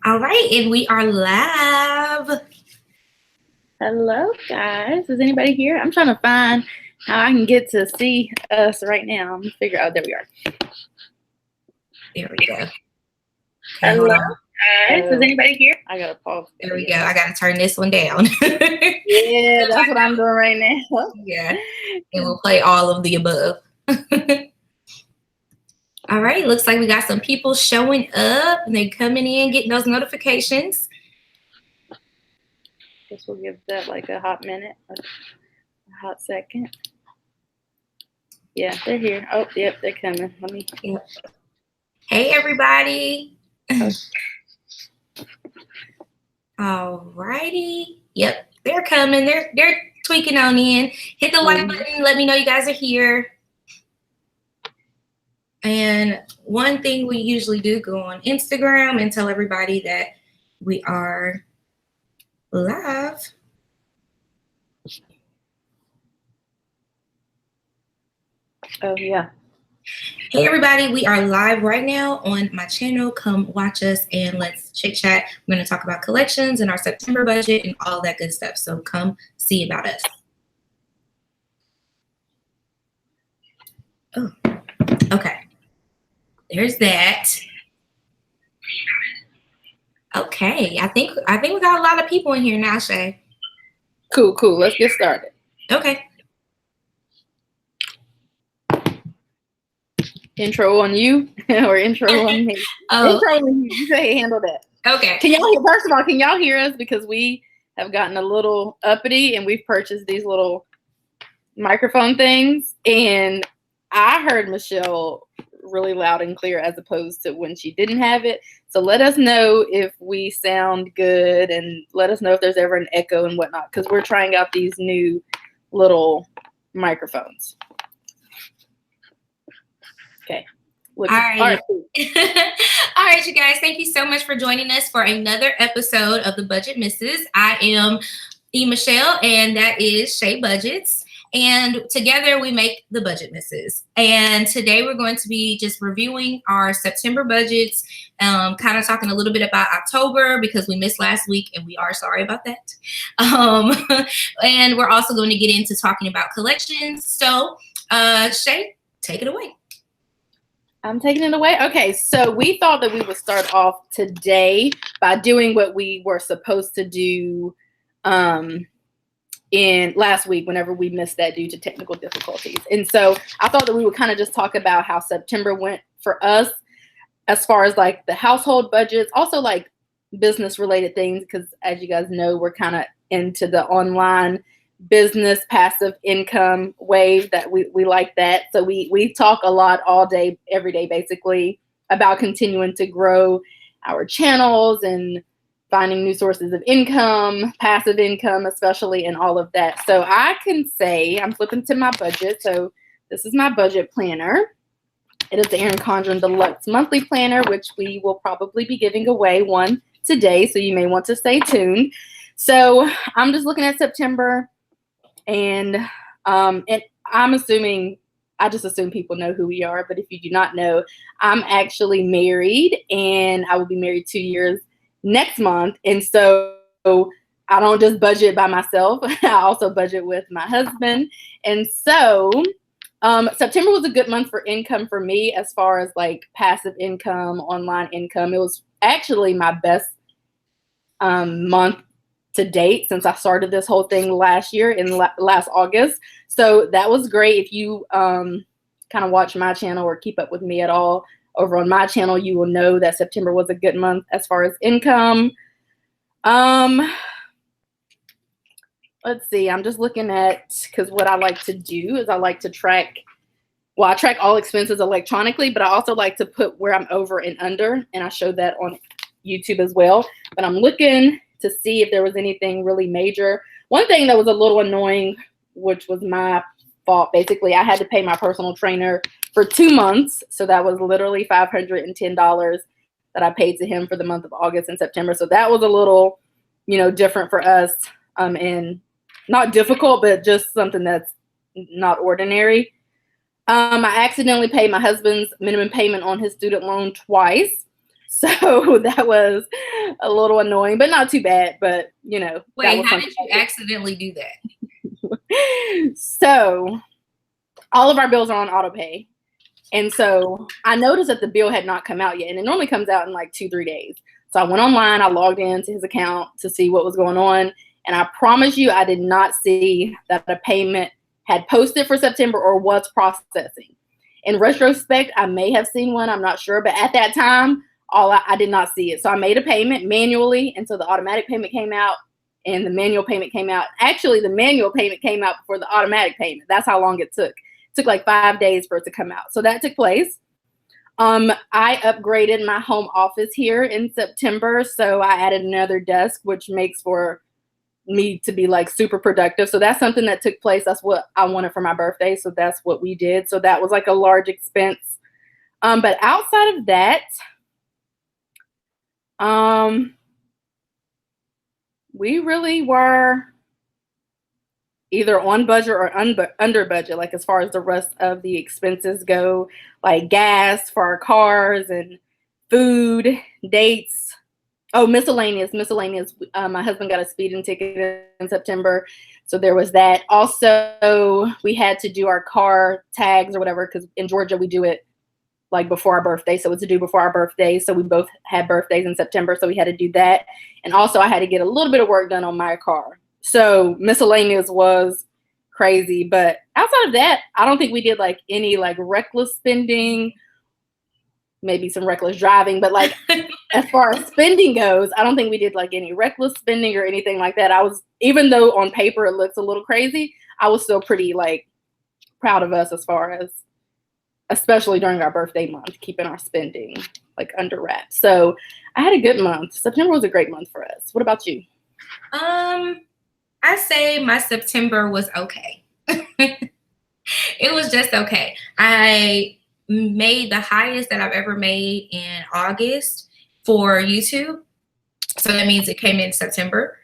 All right, and we are live. Hello, guys. Is anybody here? I'm trying to find how I can get to see us right now. I'm gonna figure out. There we are. There we go. Okay, Hello, hold on. guys. Is anybody here? I gotta pause. There we go. I gotta turn this one down. Yeah, that's what I'm doing right now. Yeah, and we'll play all of the above. All right, looks like we got some people showing up and they're coming in, getting those notifications. Guess we'll give that like a hot minute, a hot second. Yeah, they're here. Oh, yep, they're coming. Let me. Yep. Hey, everybody. All righty. Yep, they're coming. They're tweaking on in. Hit the like button. Let me know you guys are here. And one thing we usually do, go on Instagram and tell everybody that we are live. Oh, yeah. Hey, everybody. We are live right now on my channel. Come watch us and let's chit chat. We're going to talk about collections and our September budget and all that good stuff. So come see about us. Oh, okay. There's that. Okay, I think we got a lot of people in here now, Shay. Cool. Let's get started. Okay. Intro on you or intro on me? Oh. Intro on you. You say handle that. Okay. Can y'all hear? First of all, can y'all hear us? Because we have gotten a little uppity and we've purchased these little microphone things, and I heard Michelle really loud and clear as opposed to when she didn't have it. So let us know if we sound good and let us know if there's ever an echo and whatnot, because we're trying out these new little microphones. Okay. All right. All right, you guys. Thank you so much for joining us for another episode of the Budget Misses. I am E.Michelle, and that is Shay Budgets. And together we make the Budget Misses. And today we're going to be just reviewing our September budgets, kind of talking a little bit about October because we missed last week and we are sorry about that. And we're also going to get into talking about collections. So Shay, take it away. I'm taking it away. Okay, so we thought that we would start off today by doing what we were supposed to do in last week whenever we missed that due to technical difficulties. And so I thought that we would kind of just talk about how September went for us as far as like the household budgets, also like business related things, because as you guys know, we're kind of into the online business passive income wave that we like that. So we talk a lot all day, every day, basically about continuing to grow our channels and finding new sources of income, passive income, especially, and all of that. So I can say, I'm flipping to my budget. So this is my budget planner. It is the Erin Condren Deluxe Monthly Planner, which we will probably be giving away one today. So you may want to stay tuned. So I'm just looking at September, and I'm assuming, I just assume people know who we are. But if you do not know, I'm actually married, and I will be married 2 years next month. And so I don't just budget by myself. I also budget with my husband. And so September was a good month for income for me as far as like passive income, online income. It was actually my best month to date since I started this whole thing last year in last August. So that was great. If you kind of watch my channel or keep up with me at all, over on my channel, you will know that September was a good month as far as income. Let's see, I'm just looking at, because what I like to do is I like to track, well, I track all expenses electronically, but I also like to put where I'm over and under, and I show that on YouTube as well. But I'm looking to see if there was anything really major. One thing that was a little annoying, which was my fault, basically, I had to pay my personal trainer for 2 months. So that was literally $510 that I paid to him for the month of August and September. So that was a little, different for us, and not difficult, but just something that's not ordinary. I accidentally paid my husband's minimum payment on his student loan twice. So that was a little annoying, but not too bad. But, you know. Wait, how did you accidentally do that? So all of our bills are on auto pay. And so I noticed that the bill had not come out yet. And it normally comes out in like 2-3 days. So I went online, I logged into his account to see what was going on. And I promise you, I did not see that a payment had posted for September or was processing. In retrospect, I may have seen one, I'm not sure. But at that time, I did not see it. So I made a payment manually. And so the automatic payment came out and the manual payment came out. Actually, the manual payment came out before the automatic payment. That's how long it took. Took like 5 days for it to come out. So that took place. I upgraded my home office here in September. So I added another desk, which makes for me to be like super productive. So that's something that took place. That's what I wanted for my birthday. So that's what we did. So that was like a large expense. But outside of that, we really were either on budget or under budget, like as far as the rest of the expenses go, like gas for our cars and food, dates. Oh, miscellaneous. My husband got a speeding ticket in September, so there was that. Also, we had to do our car tags or whatever, because in Georgia we do it like before our birthday, so it's due before our birthday. So we both had birthdays in September, so we had to do that. And also, I had to get a little bit of work done on my car. So miscellaneous was crazy, but outside of that, I don't think we did like any like reckless spending, maybe some reckless driving, but like as far as spending goes, I don't think we did like any reckless spending or anything like that. Even though on paper it looks a little crazy, I was still pretty like proud of us as far as, especially during our birthday month, keeping our spending like under wraps. So I had a good month. September was a great month for us. What about you? I say my September was okay. It was just okay. I made the highest that I've ever made in August for YouTube. So that means it came in September,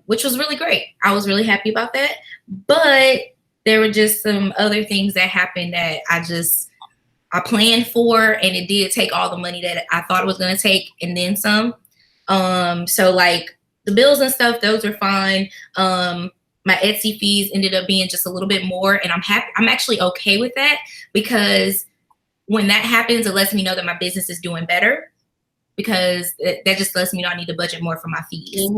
which was really great. I was really happy about that. But there were just some other things that happened that I planned for, and it did take all the money that I thought it was going to take and then some. So like, the bills and stuff, those are fine. My Etsy fees ended up being just a little bit more, and I'm happy. I'm actually okay with that, because when that happens, it lets me know that my business is doing better, because that just lets me know I need to budget more for my fees.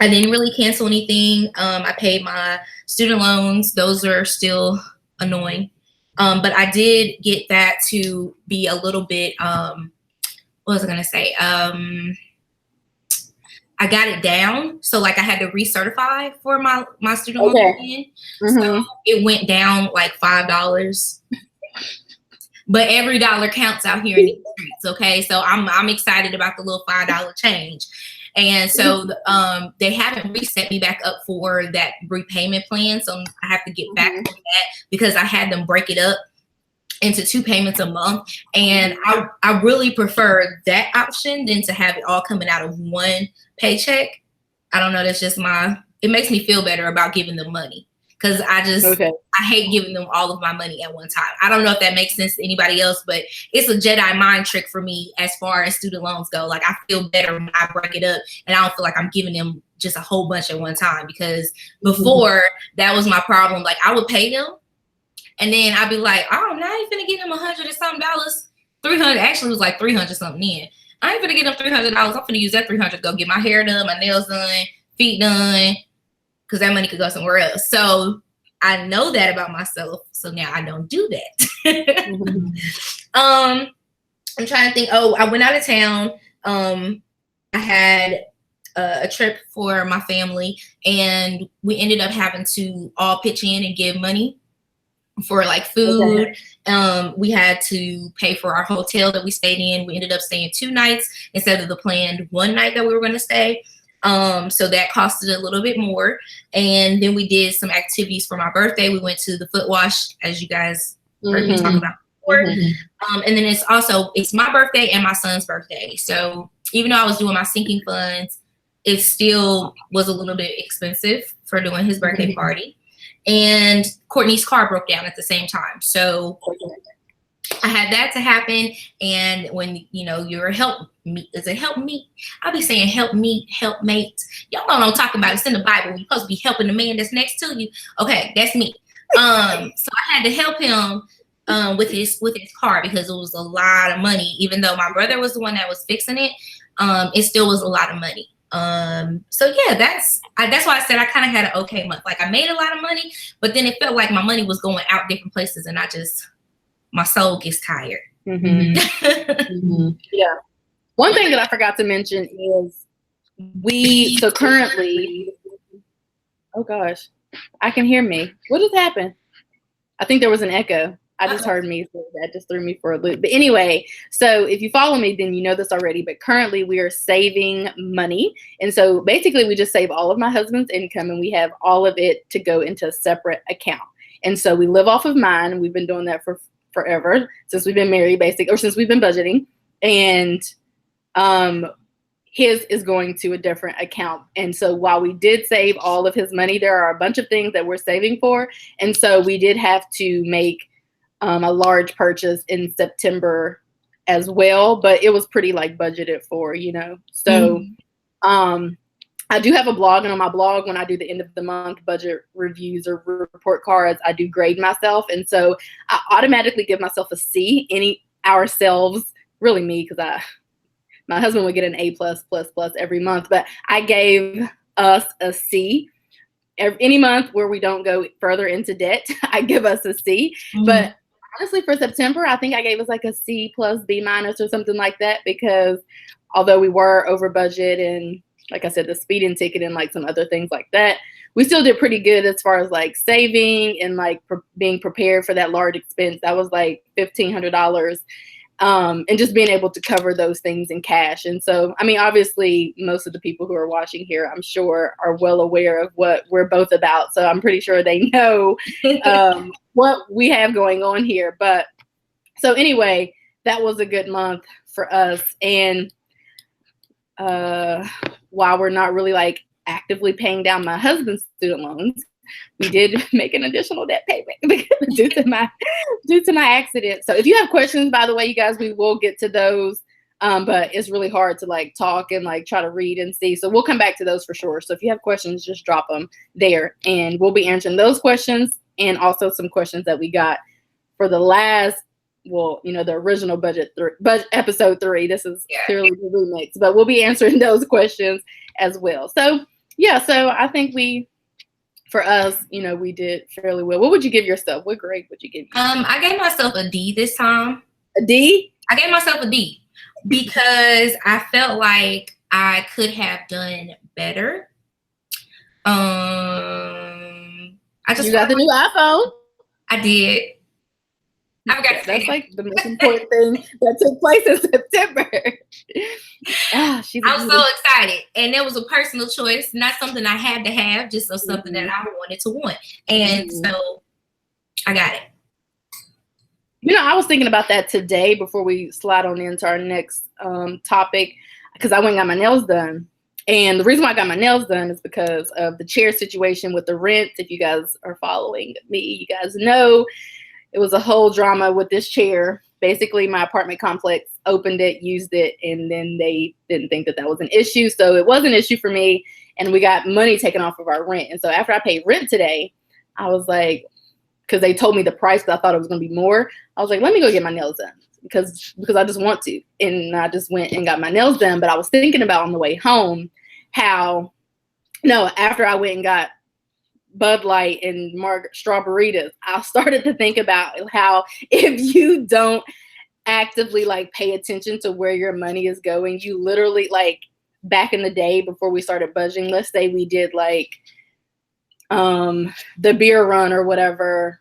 I didn't really cancel anything. I paid my student loans. Those are still annoying. But I did get that to be a little bit, what was I going to say? I got it down. So like I had to recertify for my student loan again. So it went down like $5. But every dollar counts out here in the streets. Okay. So I'm excited about the little $5 change. And so they haven't reset me back up for that repayment plan. So I have to get back on that, because I had them break it up into 2 payments a month. And I really prefer that option than to have it all coming out of one paycheck. I don't know. That's just it makes me feel better about giving them money, because I hate giving them all of my money at one time. I don't know if that makes sense to anybody else, but it's a Jedi mind trick for me as far as student loans go. Like, I feel better when I break it up, and I don't feel like I'm giving them just a whole bunch at one time, because before that was my problem. Like, I would pay them, and then I'd be like, oh, now you finna get them $100 and something, $300. Actually, it was like 300 something in. I ain't finna get them $300. I'm finna use that 300 to go get my hair done, my nails done, feet done, because that money could go somewhere else. So I know that about myself. So now I don't do that. I'm trying to think. Oh, I went out of town. I had a trip for my family, and we ended up having to all pitch in and give money for like food. We had to pay for our hotel that we stayed in. We ended up staying 2 nights instead of the planned 1 night that we were going to stay. So that costed a little bit more. And then we did some activities for my birthday. We went to the foot wash, as you guys heard me talk about before. And then it's my birthday and my son's birthday. So even though I was doing my sinking funds, it still was a little bit expensive for doing his birthday party. And Courtney's car broke down at the same time. So I had that to happen. And when, you're a help me, is it help me? I'll be saying help me, helpmate. Y'all don't know talking about. It's in the Bible. You're supposed to be helping the man that's next to you. Okay, that's me. So I had to help him with his car because it was a lot of money. Even though my brother was the one that was fixing it, it still was a lot of money. So yeah, that's why I said I kind of had an okay month. Like I made a lot of money, but then it felt like my money was going out different places, and my soul gets tired. Mm-hmm. Mm-hmm. Yeah. One thing that I forgot to mention is so currently, oh gosh, I can hear me. What just happened? I think there was an echo. I just heard me, so that just threw me for a loop. But anyway, so if you follow me, then you know this already. But currently, we are saving money. And so basically, we just save all of my husband's income, and we have all of it to go into a separate account. And so we live off of mine, and we've been doing that for forever, since we've been married, basically, or since we've been budgeting. And his is going to a different account. And so while we did save all of his money, there are a bunch of things that we're saving for. And so we did have to make a large purchase in September as well, but it was pretty like budgeted for, So I do have a blog, and on my blog, when I do the end of the month budget reviews or report cards, I do grade myself. And so I automatically give myself a C, ourselves, really me, because my husband would get an A+++ every month, but I gave us a C. Any month where we don't go further into debt, I give us a C. Mm-hmm. But honestly, for September, I think I gave us like a C plus B minus or something like that, because although we were over budget and, like I said, the speeding ticket and like some other things like that, we still did pretty good as far as like saving and like being prepared for that large expense. That was like $1,500. And just being able to cover those things in cash. And so, I mean, obviously, most of the people who are watching here, I'm sure, are well aware of what we're both about. So I'm pretty sure they know what we have going on here. But so anyway, that was a good month for us. And while we're not really like actively paying down my husband's student loans, we did make an additional debt payment due to my accident. So if you have questions, by the way, you guys, we will get to those. But it's really hard to like talk and like try to read and see. So we'll come back to those for sure. So if you have questions, just drop them there, and we'll be answering those questions, and also some questions that we got for the last, the original budget episode 3. This is clearly the remix, but we'll be answering those questions as well. So yeah, so I think for us, we did fairly well. What would you give yourself? What grade would you give yourself? I gave myself a D this time. A D? I gave myself a D because I felt like I could have done better. You got the new iPhone. I did. That's like the most important thing that took place in September. I'm so excited. And it was a personal choice, not something I had to have, just something that I wanted to want. And so I got it. I was thinking about that today before we slide on into our next topic, because I went and got my nails done. And the reason why I got my nails done is because of the chair situation with the rent. If you guys are following me, you guys know it was a whole drama with this chair. Basically, my apartment complex opened it, used it, and then they didn't think that was an issue. So it was an issue for me, and we got money taken off of our rent. And so after I paid rent today, I was like, because they told me the price, but I thought it was going to be more. I was like, let me go get my nails done because I just want to. And I just went and got my nails done. But I was thinking about on the way home after I went and got Bud Light and Strawberries, I started to think about how if you don't actively like pay attention to where your money is going, you literally, like, back in the day before we started budgeting, let's say we did like the beer run or whatever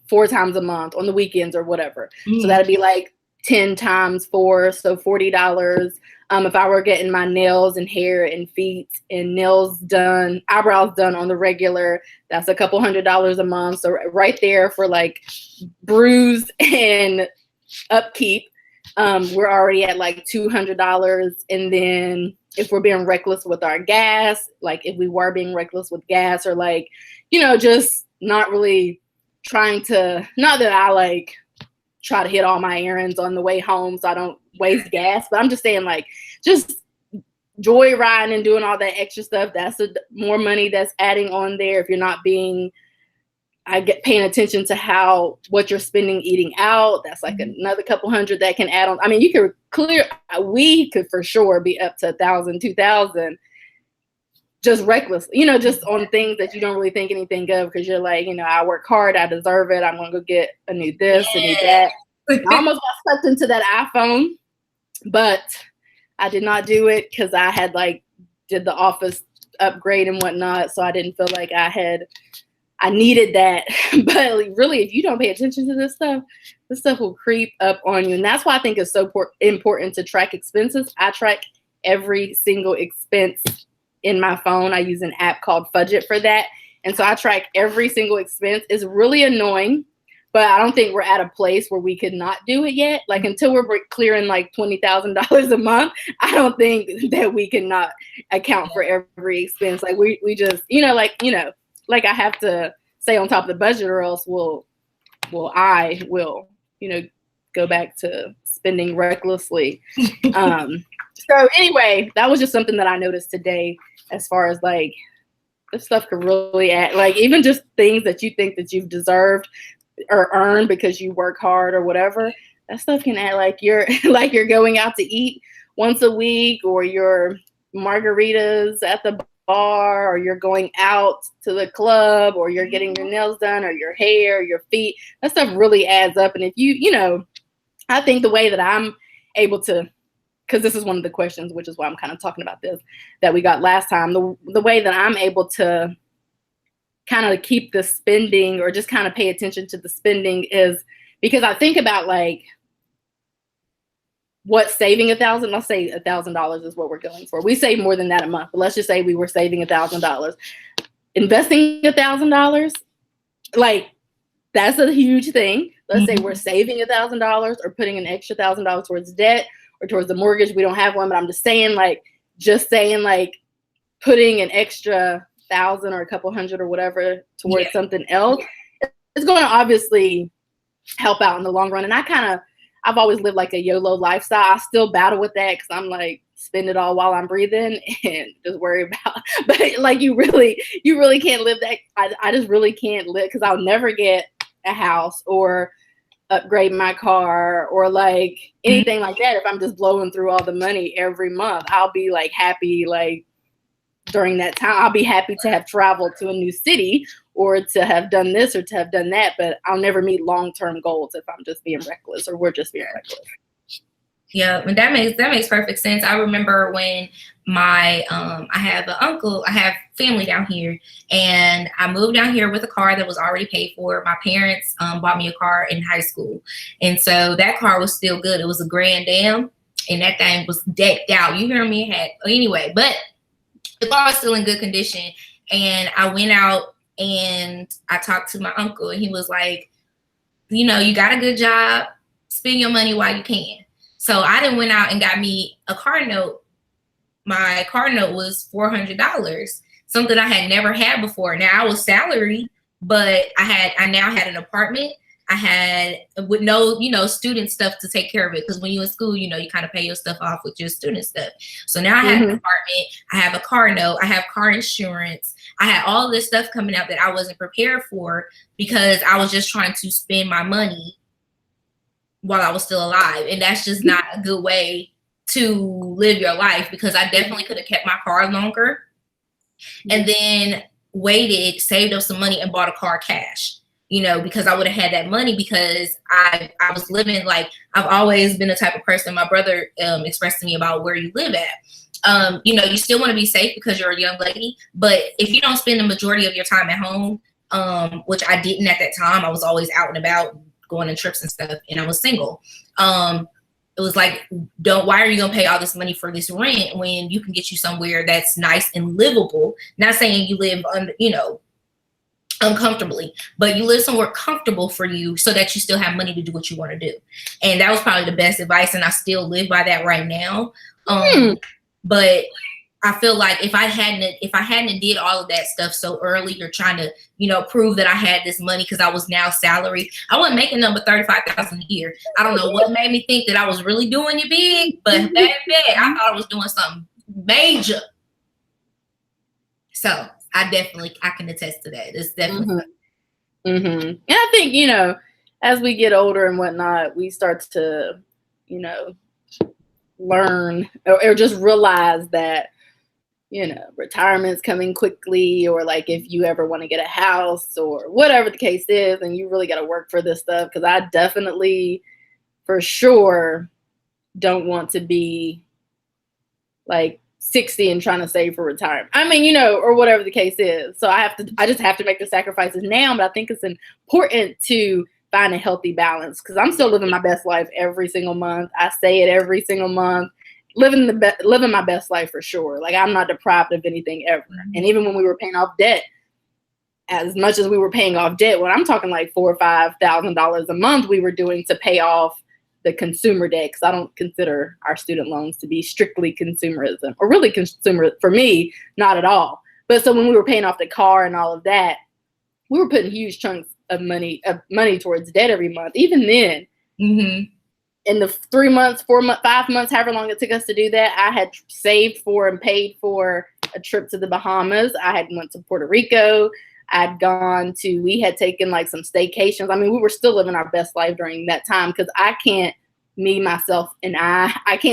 4 times a month on the weekends or whatever. So that'd be like 10 times 4, so $40. If I were getting my nails and hair and feet and nails done, eyebrows done on the regular, that's a couple $100s a month. So right there for like brews and upkeep, we're already at like $200. And then if we're being reckless with our gas, like if we were being reckless with gas or like, just not really trying to, not that I like try to hit all my errands on the way home so I don't waste gas. But I'm just saying, like, just joyriding and doing all that extra stuff, that's more money that's adding on there. If you're not paying attention to what you're spending eating out, that's like another couple hundred that can add on. I mean, we could for sure be up to 1,000, 2,000 just reckless, just on things that you don't really think anything of, because you're like, I work hard, I deserve it, I'm gonna go get a new this, a new that. I almost got sucked into that iPhone, but I did not do it because I had did the office upgrade and whatnot, so I didn't feel like I needed that. But really, if you don't pay attention to this stuff will creep up on you. And that's why I think it's so important to track expenses. I track every single expense in my phone. I use an app called Fudget for that. And so I track every single expense. It's really annoying, but I don't think we're at a place where we could not do it yet. Like, until we're clearing $20,000 a month, I don't think that we can not account for every expense. Like, we just, I have to stay on top of the budget, or else I will go back to spending recklessly. So anyway, that was just something that I noticed today, as far as this stuff could really add, even just things that you think that you've deserved or earned because you work hard or whatever, that stuff can add, you're going out to eat once a week, or your margaritas at the bar, or you're going out to the club, or you're getting your nails done, or your hair, your feet. That stuff really adds up. And if I think the way that I'm able to, because this is one of the questions, which is why I'm kind of talking about this, that we got last time, the way that I'm able to kind of keep the spending, or just kind of pay attention to the spending, is because I think about what saving $1,000, let's say $1,000 is what we're going for. We save more than that a month, but let's just say we were saving $1,000. Investing $1,000, that's a huge thing. Let's say we're saving $1,000, or putting an extra $1,000 towards debt or towards the mortgage. We don't have one, but I'm just saying, putting an extra 1,000 or a couple hundred or whatever towards something else, it's going to obviously help out in the long run. And I've always lived a YOLO lifestyle. I still battle with that, because I'm spend it all while I'm breathing and just worry about, but you really can't live that. I just really can't live, because I'll never get a house or upgrade my car or anything like that if I'm just blowing through all the money every month. I'll be happy during that time. I'll be happy to have traveled to a new city, or to have done this, or to have done that, but I'll never meet long-term goals if I'm just being reckless, or we're just being reckless. Yeah, and that makes perfect sense. I remember when I have an uncle, I have family down here, and I moved down here with a car that was already paid for. My parents bought me a car in high school, and so that car was still good. It was a Grand Am, and that thing was decked out. You hear me? Anyway, but the car was still in good condition. And I went out and I talked to my uncle, and he was like, you got a good job, spend your money while you can. So I then went out and got me a car note. My car note was $400, something I had never had before. Now, I was salaried, but I now had an apartment. I had, with no, student stuff to take care of it. Because when you're in school, you kind of pay your stuff off with your student stuff. So now I have an apartment, I have a car note, I have car insurance. I had all this stuff coming out that I wasn't prepared for, because I was just trying to spend my money while I was still alive. And that's just not a good way to live your life, because I definitely could have kept my car longer and then waited, saved up some money, and bought a car cash. Because I would have had that money, because I was living I've always been the type of person. My brother expressed to me about where you live at. You still want to be safe because you're a young lady, but if you don't spend the majority of your time at home, which I didn't at that time, I was always out and about going on trips and stuff, and I was single. It was why are you gonna pay all this money for this rent when you can get you somewhere that's nice and livable? Not saying you live uncomfortably, but you live somewhere comfortable for you, so that you still have money to do what you want to do. And that was probably the best advice, and I still live by that right now. But I feel like if I hadn't did all of that stuff so early, or trying to, prove that I had this money because I was now salaried, I wasn't making number 35,000 a year. I don't know what made me think that I was really doing it big, but back then I thought I was doing something major. So I can attest to that. It's definitely. And I think, as we get older and whatnot, we start to, learn or just realize that, retirement's coming quickly, or like if you ever want to get a house or whatever the case is, and you really got to work for this stuff. Because I definitely, for sure, don't want to be like 60 and trying to save for retirement. I mean, or whatever the case is. So I just have to make the sacrifices now. But I think it's important to find a healthy balance, because I'm still living my best life every single month. I say it every single month. Living my best life for sure. Like, I'm not deprived of anything ever. And even when we were paying off debt, as much as we were paying off debt, when I'm talking like $4,000 or $5,000 a month, we were doing to pay off the consumer debt, because I don't consider our student loans to be strictly consumerism, or really consumer for me, not at all. But so when we were paying off the car and all of that, we were putting huge chunks of money towards debt every month. Even then, in the 3 months, 4 months, 5 months, however long it took us to do that, I had saved for and paid for a trip to the Bahamas. I had went to Puerto Rico. We had taken like some staycations. I mean, we were still living our best life during that time, because I can't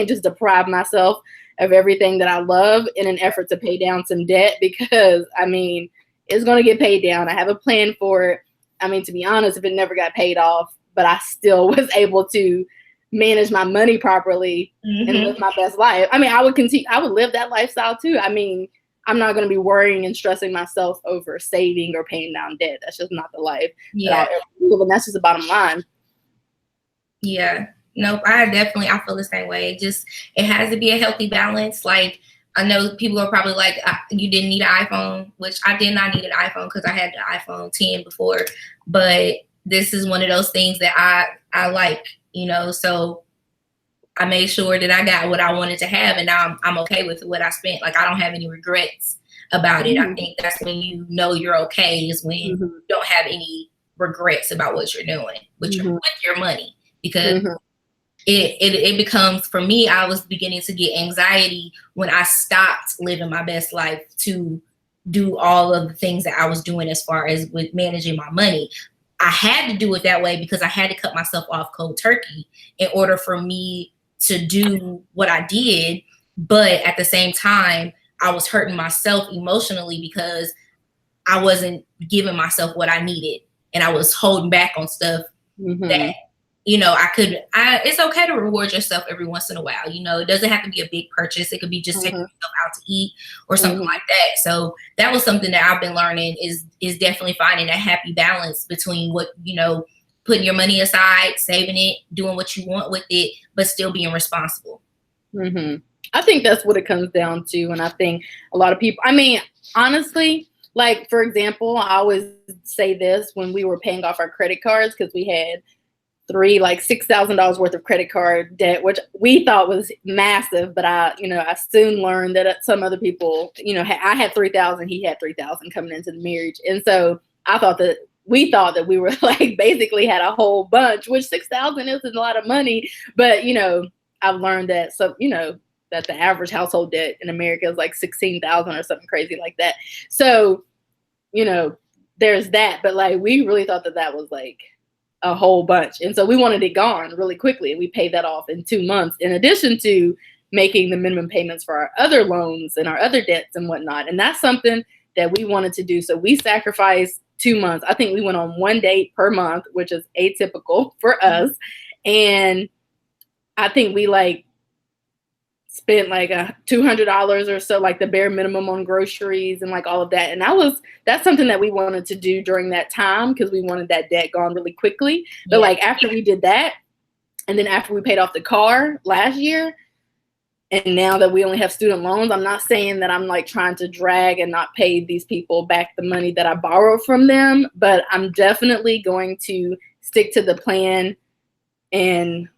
just deprive myself of everything that I love in an effort to pay down some debt, because I mean, it's going to get paid down. I have a plan for it. I mean, to be honest, if it never got paid off, but I still was able to manage my money properly and live my best life. I mean, I would live that lifestyle too. I mean, I'm not going to be worrying and stressing myself over saving or paying down debt. That's just not the life that I'll ever live, and that's just the bottom line. Yeah. Nope. I feel the same way. It has to be a healthy balance. Like, I know people are probably like, you didn't need an iPhone, which I did not need an iPhone because I had the iPhone 10 before. But this is one of those things that I like, so I made sure that I got what I wanted to have, and now I'm okay with what I spent. Like, I don't have any regrets about it. I think that's when you're okay, is when you don't have any regrets about what you're doing with your money, because it becomes, for me, I was beginning to get anxiety when I stopped living my best life to do all of the things that I was doing as far as with managing my money. I had to do it that way because I had to cut myself off cold turkey in order for me to do what I did. But at the same time, I was hurting myself emotionally because I wasn't giving myself what I needed, and I was holding back on stuff that, it's okay to reward yourself every once in a while. It doesn't have to be a big purchase. It could be just taking yourself out to eat or something like that. So that was something that I've been learning, is definitely finding that happy balance between what, putting your money aside, saving it, doing what you want with it, but still being responsible. I think that's what it comes down to. And I think a lot of people, I mean, honestly, like, for example, I always say this when we were paying off our credit cards, because we had $6,000 worth of credit card debt, which we thought was massive. But I soon learned that some other people, I had 3,000, he had 3,000 coming into the marriage. And so we thought that we were like basically had a whole bunch, which 6,000 isn't a lot of money. But, I've learned that, that the average household debt in America is like 16,000 or something crazy like that. So, there's that. But like, we really thought that was like a whole bunch. And so we wanted it gone really quickly. And we paid that off in 2 months, in addition to making the minimum payments for our other loans and our other debts and whatnot. And that's something that we wanted to do. So we sacrificed 2 months. I think we went on 1 date per month, which is atypical for us. And I think we spent like $200 or so, like the bare minimum on groceries and like all of that. And that's something that we wanted to do during that time, because we wanted that debt gone really quickly. But like, after we did that, and then after we paid off the car last year, and now that we only have student loans, I'm not saying that I'm like trying to drag and not pay these people back the money that I borrowed from them, but I'm definitely going to stick to the plan and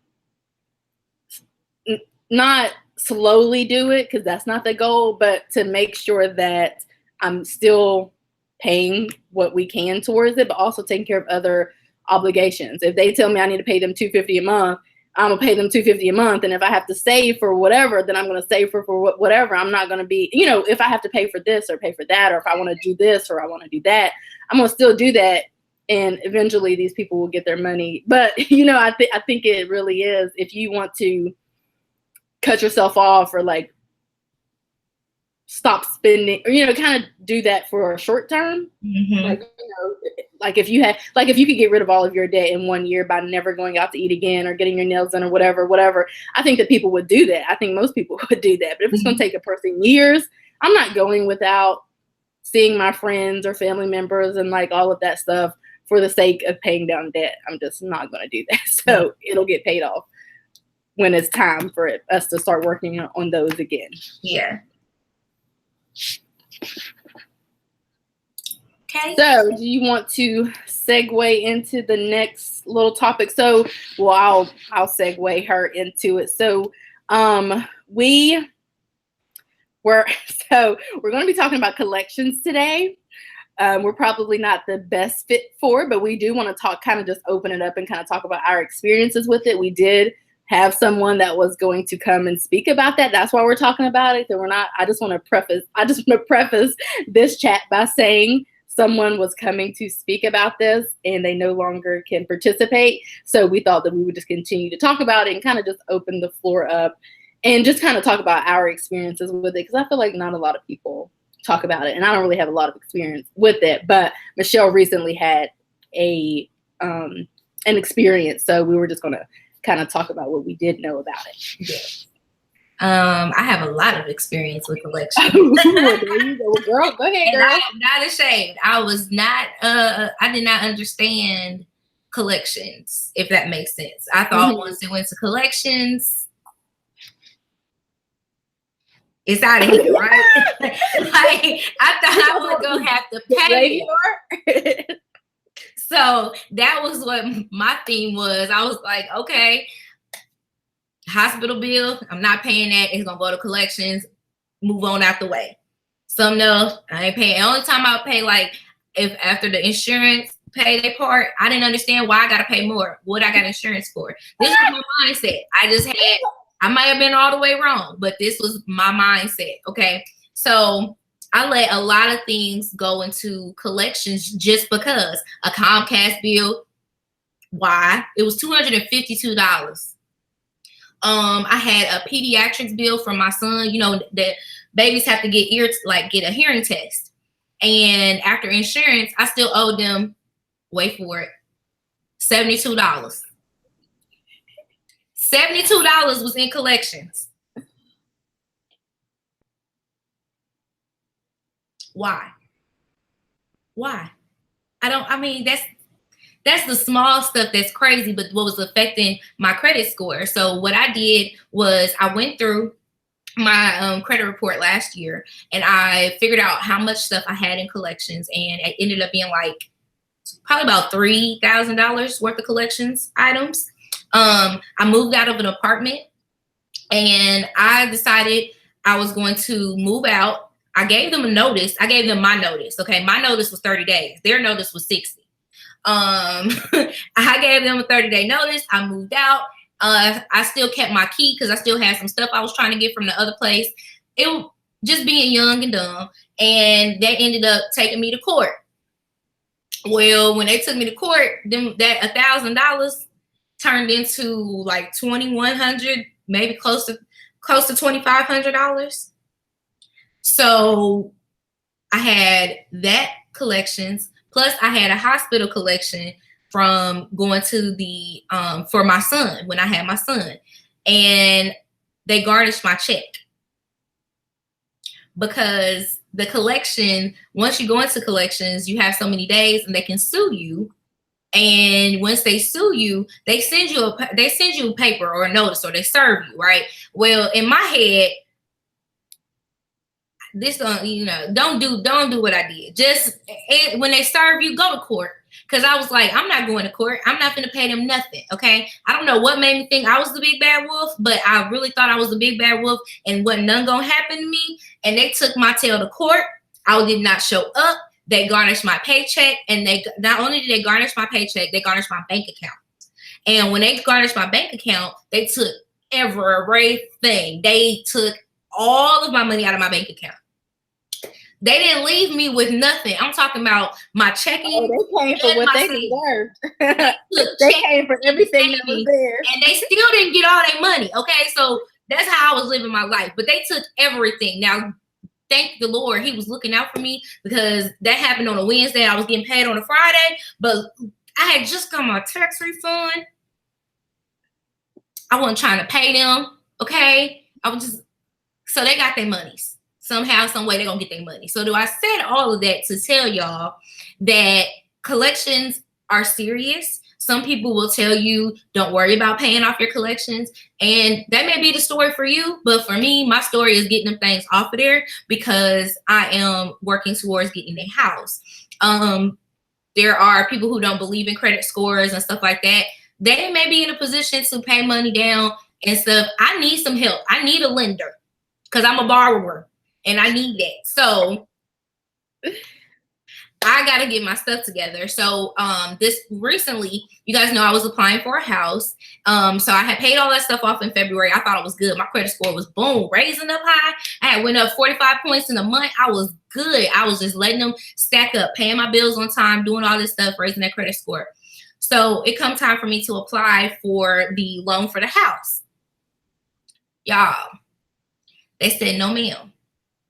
not slowly do it, because that's not the goal, but to make sure that I'm still paying what we can towards it, but also taking care of other obligations. If they tell me I need to pay them $250 a month, I'm gonna pay them $250 a month. And if I have to save for whatever, then I'm gonna save for whatever. I'm not gonna be, if I have to pay for this or pay for that, or if I want to do this or I want to do that, I'm gonna still do that. And eventually these people will get their money. But I think it really is, if you want to cut yourself off or like stop spending, or kind of do that for a short term. Mm-hmm. Like if you could get rid of all of your debt in 1 year by never going out to eat again or getting your nails done or whatever, I think that people would do that. I think most people would do that. But if it's going to take a person years, I'm not going without seeing my friends or family members and like all of that stuff for the sake of paying down debt. I'm just not going to do that. So it'll get paid off when it's time for us to start working on those again. Yeah. Okay. So do you want to segue into the next little topic? So, well, I'll segue her into it. So we're going to be talking about collections today. We're probably not the best fit for it, but we do want to talk, kind of just open it up and kind of talk about our experiences with it. We did have someone that was going to come and speak about that. That's why we're talking about it. So we're not, I just want to preface this chat by saying someone was coming to speak about this and they no longer can participate. So we thought that we would just continue to talk about it and kind of just open the floor up and just kind of talk about our experiences with it. Because I feel like not a lot of people talk about it, and I don't really have a lot of experience with it, but Michelle recently had an experience. So we were just going to kind of talk about what we did know about it. Yeah. I have a lot of experience with collections. There you go. Girl, go ahead, girl. I am not ashamed. I did not understand collections, if that makes sense. I thought once it went to collections, it's out of here, right? Like, I thought I was going to have to pay more. So that was what my theme was. I was like, okay, hospital bill, I'm not paying that. It's going to go to collections, move on out the way. Some know I ain't paying. The only time I would pay, like, if after the insurance pay their part, I didn't understand why I got to pay more. What I got insurance for. This was my mindset. I might have been all the way wrong, but this was my mindset. Okay. So I let a lot of things go into collections just because. A Comcast bill, why? It was $252. I had a pediatrics bill from my son. That babies have to get a hearing test. And after insurance, I still owed them, wait for it, $72. $72 was in collections. Why? That's the small stuff that's crazy, but what was affecting my credit score. So what I did was I went through my credit report last year and I figured out how much stuff I had in collections, and it ended up being like probably about $3,000 worth of collections items. I moved out of an apartment and I decided I was going to move out. I gave them a notice. I gave them my notice. Okay. My notice was 30 days. Their notice was 60. I gave them a 30-day notice. I moved out. I still kept my key because I still had some stuff I was trying to get from the other place. It was just being young and dumb. And they ended up taking me to court. Well, when they took me to court, then that $1,000 turned into like $2,100, maybe close to $2,500. So I had that collections, plus I had a hospital collection from going to the for my son when I had my son, and they garnished my check because the collection, once you go into collections, you have so many days and they can sue you. And once they sue you, they send you a paper or a notice, or they serve you, right? Well, in my head, this don't do what I did. Just when they serve you, go to court. Because I was like, I'm not going to court. I'm not going to pay them nothing. Okay. I don't know what made me think I was the big bad wolf, but I really thought I was the big bad wolf and wasn't none going to happen to me. And they took my tail to court. I did not show up. They garnished my paycheck. And they not only did they garnish my paycheck, they garnished my bank account. And when they garnished my bank account, they took everything. They took all of my money out of my bank account. They didn't leave me with nothing. I'm talking about my checking. Oh, they came for what they deserved. They came for everything that was there. And they still didn't get all their money. Okay, so that's how I was living my life. But they took everything. Now, thank the Lord, he was looking out for me, because that happened on a Wednesday. I was getting paid on a Friday, but I had just got my tax refund. I wasn't trying to pay them. Okay, so they got their monies. Somehow, some way, they're going to get their money. So I said all of that to tell y'all that collections are serious. Some people will tell you, don't worry about paying off your collections. And that may be the story for you. But for me, my story is getting them things off of there, because I am working towards getting a house. There are people who don't believe in credit scores and stuff like that. They may be in a position to pay money down and stuff. I need some help. I need a lender, because I'm a borrower. And I need that. So I got to get my stuff together. So this recently, you guys know I was applying for a house. So I had paid all that stuff off in February. I thought it was good. My credit score was boom, raising up high. I had went up 45 points in a month. I was good. I was just letting them stack up, paying my bills on time, doing all this stuff, raising that credit score. So it come time for me to apply for the loan for the house. Y'all, they said, no, ma'am.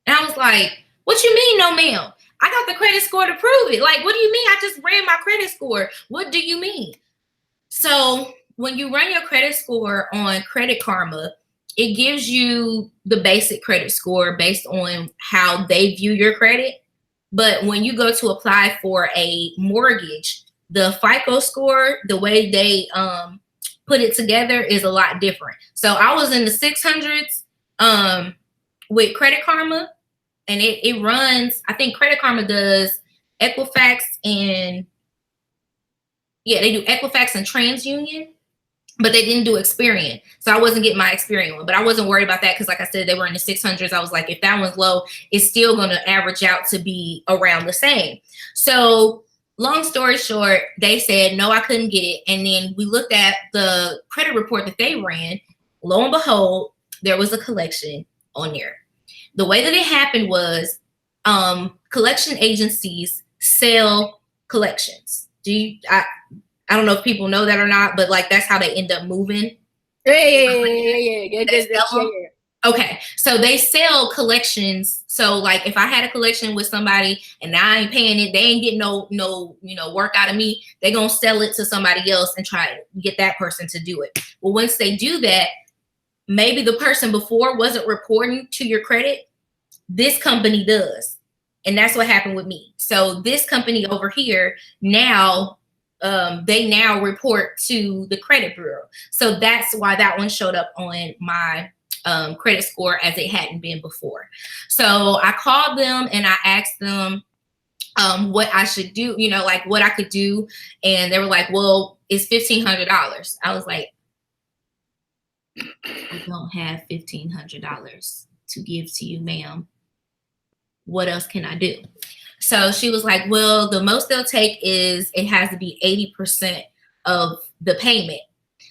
And I was like, what you mean, no, ma'am? I got the credit score to prove it. Like, what do you mean? I just ran my credit score. What do you mean? So when you run your credit score on Credit Karma, it gives you the basic credit score based on how they view your credit. But when you go to apply for a mortgage, the FICO score, the way they put it together is a lot different. So I was in the 600s with Credit Karma, and it runs, I think Credit Karma does Equifax and, yeah, they do Equifax and TransUnion, but they didn't do Experian. So I wasn't getting my Experian one, but I wasn't worried about that, because like I said, they were in the 600s. I was like, if that one's low, it's still going to average out to be around the same. So long story short, they said, no, I couldn't get it. And then we looked at the credit report that they ran. Lo and behold, there was a collection on there. The way that it happened was collection agencies sell collections. I don't know if people know that or not, but like that's how they end up moving. Yeah. Okay, so they sell collections. So like if I had a collection with somebody and I ain't paying it, they ain't getting no work out of me. They're gonna sell it to somebody else and try to get that person to do it. Well, once they do that, maybe the person before wasn't reporting to your credit. This company does. And that's what happened with me. So this company over here now, they now report to the credit bureau. So that's why that one showed up on my credit score as it hadn't been before. So I called them and I asked them what I should do, like what I could do. And they were like, well, it's $1,500. I was like, I don't have $1,500 to give to you, ma'am. What else can I do? So she was like, well, the most they'll take is it has to be 80% of the payment.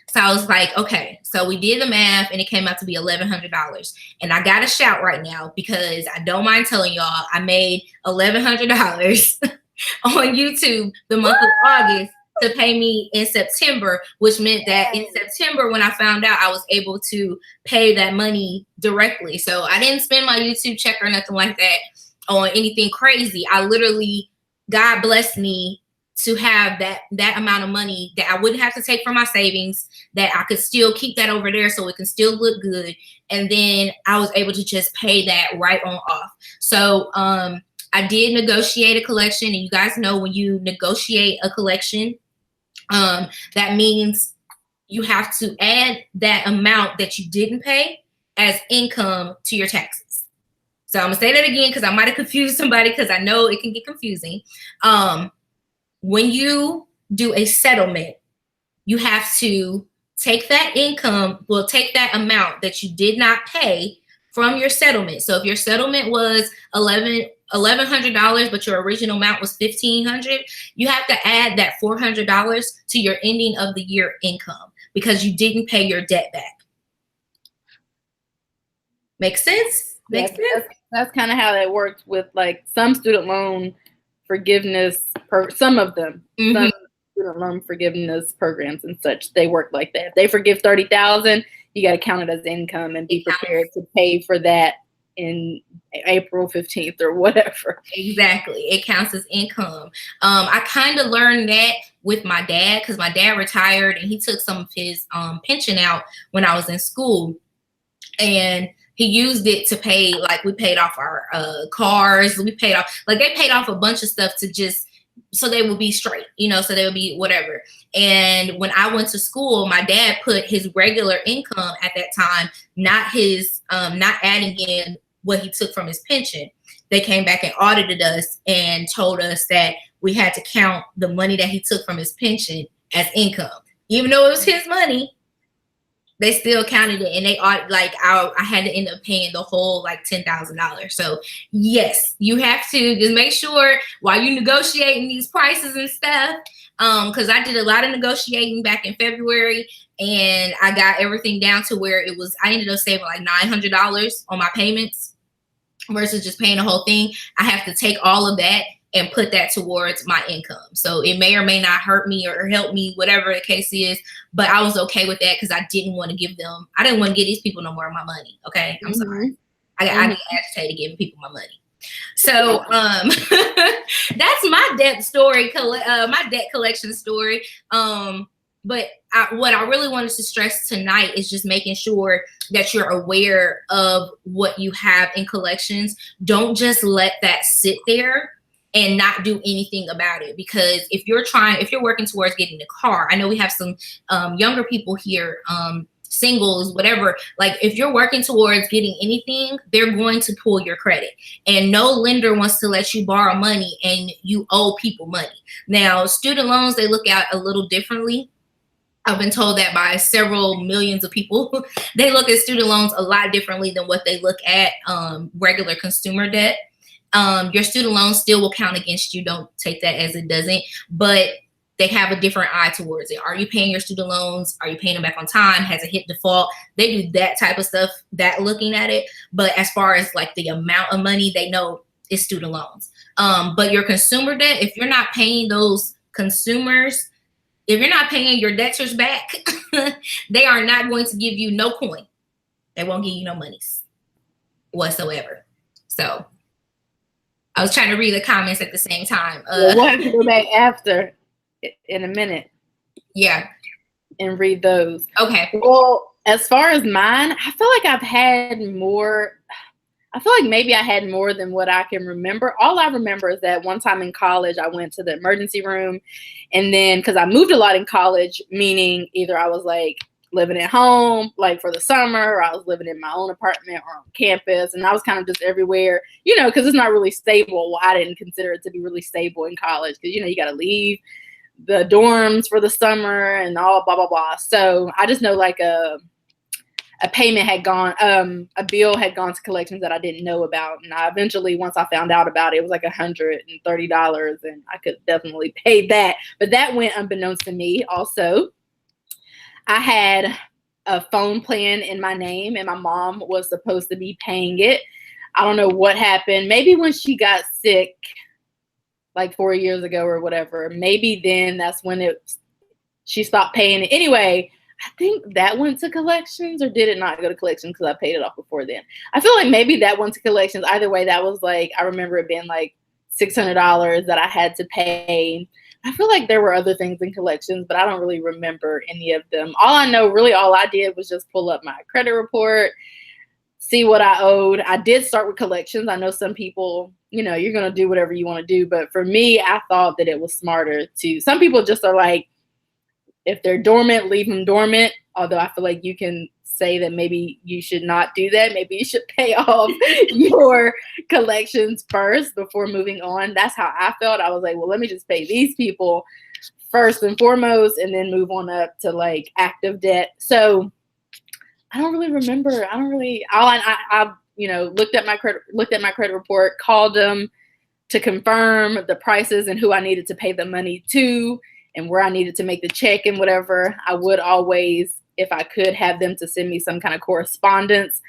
So I was like, okay. So we did the math and it came out to be $1,100. And I got to shout right now, because I don't mind telling y'all, I made $1,100 on YouTube the month of August to pay me in September, which meant that in September, when I found out, I was able to pay that money directly. So I didn't spend my YouTube check or nothing like that on anything crazy. I literally, God blessed me to have that amount of money that I wouldn't have to take from my savings, that I could still keep that over there so it can still look good. And then I was able to just pay that right on off. So I did negotiate a collection, and you guys know when you negotiate a collection, that means you have to add that amount that you didn't pay as income to your taxes. So I'm gonna say that again, because I might have confused somebody, because I know it can get confusing. when you do a settlement, you have to take that income, take that amount that you did not pay from your settlement. So if your settlement was $1,100, but your original amount was $1,500, you have to add that $400 to your ending of the year income because you didn't pay your debt back. Make sense? Makes sense? That's kind of how that works with like some student loan forgiveness, some of them. Some student loan forgiveness programs and such, they work like that. If they forgive $30,000, you got to count it as income and be prepared to pay for that in April 15th or whatever. Exactly. It counts as income. I kind of learned that with my dad because my dad retired and he took some of his pension out when I was in school. And he used it to pay, like we paid off our cars. We paid off, like they paid off a bunch of stuff to just, so they would be straight, so they would be whatever. And when I went to school, my dad put his regular income at that time, not adding in what he took from his pension. They came back and audited us and told us that we had to count the money that he took from his pension as income. Even though it was his money, they still counted it, and I had to end up paying the whole like $10,000. So yes, you have to just make sure while you're negotiating these prices and stuff, because I did a lot of negotiating back in February, and I got everything down to where I ended up saving like $900 on my payments versus just paying the whole thing. I have to take all of that and put that towards my income. So it may or may not hurt me or help me, whatever the case is. But I was okay with that because I didn't want to give these people no more of my money. Okay. I'm sorry. I get agitated giving people my money. So that's my debt story, my debt collection story. But what I really wanted to stress tonight is just making sure that you're aware of what you have in collections. Don't just let that sit there and not do anything about it. Because if you're working towards getting a car, I know we have some younger people here, singles, whatever. Like if you're working towards getting anything, they're going to pull your credit. And no lender wants to let you borrow money and you owe people money. Now, student loans, they look at a little differently. I've been told that by several millions of people. They look at student loans a lot differently than what they look at regular consumer debt. Your student loans still will count against you. Don't take that as it doesn't, but they have a different eye towards it. Are you paying your student loans? Are you paying them back on time? Has it hit default? They do that type of stuff, that looking at it. But as far as like the amount of money, they know it's student loans. But your consumer debt, if you're not paying those consumers, if you're not paying your debtors back, they are not going to give you no coin. They won't give you no monies whatsoever. So I was trying to read the comments at the same time. We'll have to go back after in a minute. Yeah. And read those. Okay. Well, as far as mine, I feel like I've had more. I feel like maybe I had more than what I can remember. All I remember is that one time in college, I went to the emergency room. And then, because I moved a lot in college, meaning either I was like living at home, like for the summer, or I was living in my own apartment or on campus. And I was kind of just everywhere, because it's not really stable. Well, I didn't consider it to be really stable in college because, you got to leave the dorms for the summer and all blah, blah, blah. So I just know like a payment had gone, a bill had gone to collections that I didn't know about. And I eventually, once I found out about it, it was like $130 and I could definitely pay that. But that went unbeknownst to me also. I had a phone plan in my name and my mom was supposed to be paying it. I don't know what happened. Maybe when she got sick, like 4 years ago or whatever, maybe then that's when she stopped paying it. Anyway, I think that went to collections, or did it not go to collections because I paid it off before then? I feel like maybe that went to collections. Either way, that was like, I remember it being like $600 that I had to pay. I feel like there were other things in collections, but I don't really remember any of them. All I know, really all I did was just pull up my credit report, see what I owed. I did start with collections. I know some people, you're going to do whatever you want to do. But for me, I thought that it was smarter some people just are like, if they're dormant, leave them dormant. Although I feel like you can say that maybe you should not do that. Maybe you should pay off your collections first before moving on. That's how I felt. I was like, well, let me just pay these people first and foremost, and then move on up to like active debt. So I don't really remember. I looked at my credit report, called them to confirm the prices and who I needed to pay the money to and where I needed to make the check and whatever. I would always, if I could, have them to send me some kind of correspondence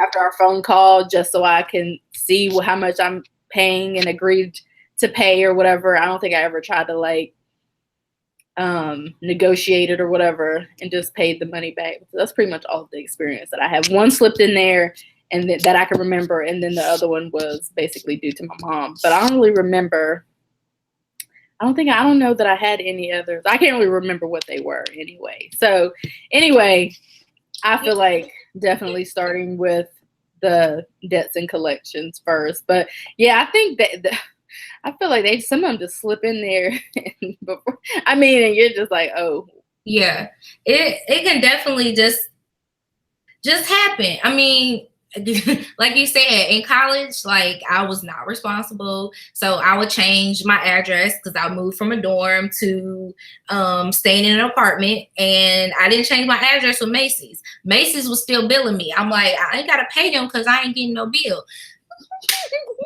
after our phone call, just so I can see how much I'm paying and agreed to pay or whatever. I don't think I ever tried to like negotiate it or whatever and just paid the money back. So that's pretty much all of the experience that I have. One slipped in there and that I can remember, and then the other one was basically due to my mom. But I don't really remember. I don't know that I had any others. I can't really remember what they were anyway. So anyway, I feel like definitely starting with the debts and collections first. But yeah, I think that I feel like some of them just slip in there before. And you're just like, oh. Yeah, it can definitely just happen. Like you said, in college, like I was not responsible. So I would change my address because I moved from a dorm to staying in an apartment, and I didn't change my address with Macy's. Macy's was still billing me. I'm like, I ain't got to pay them because I ain't getting no bill.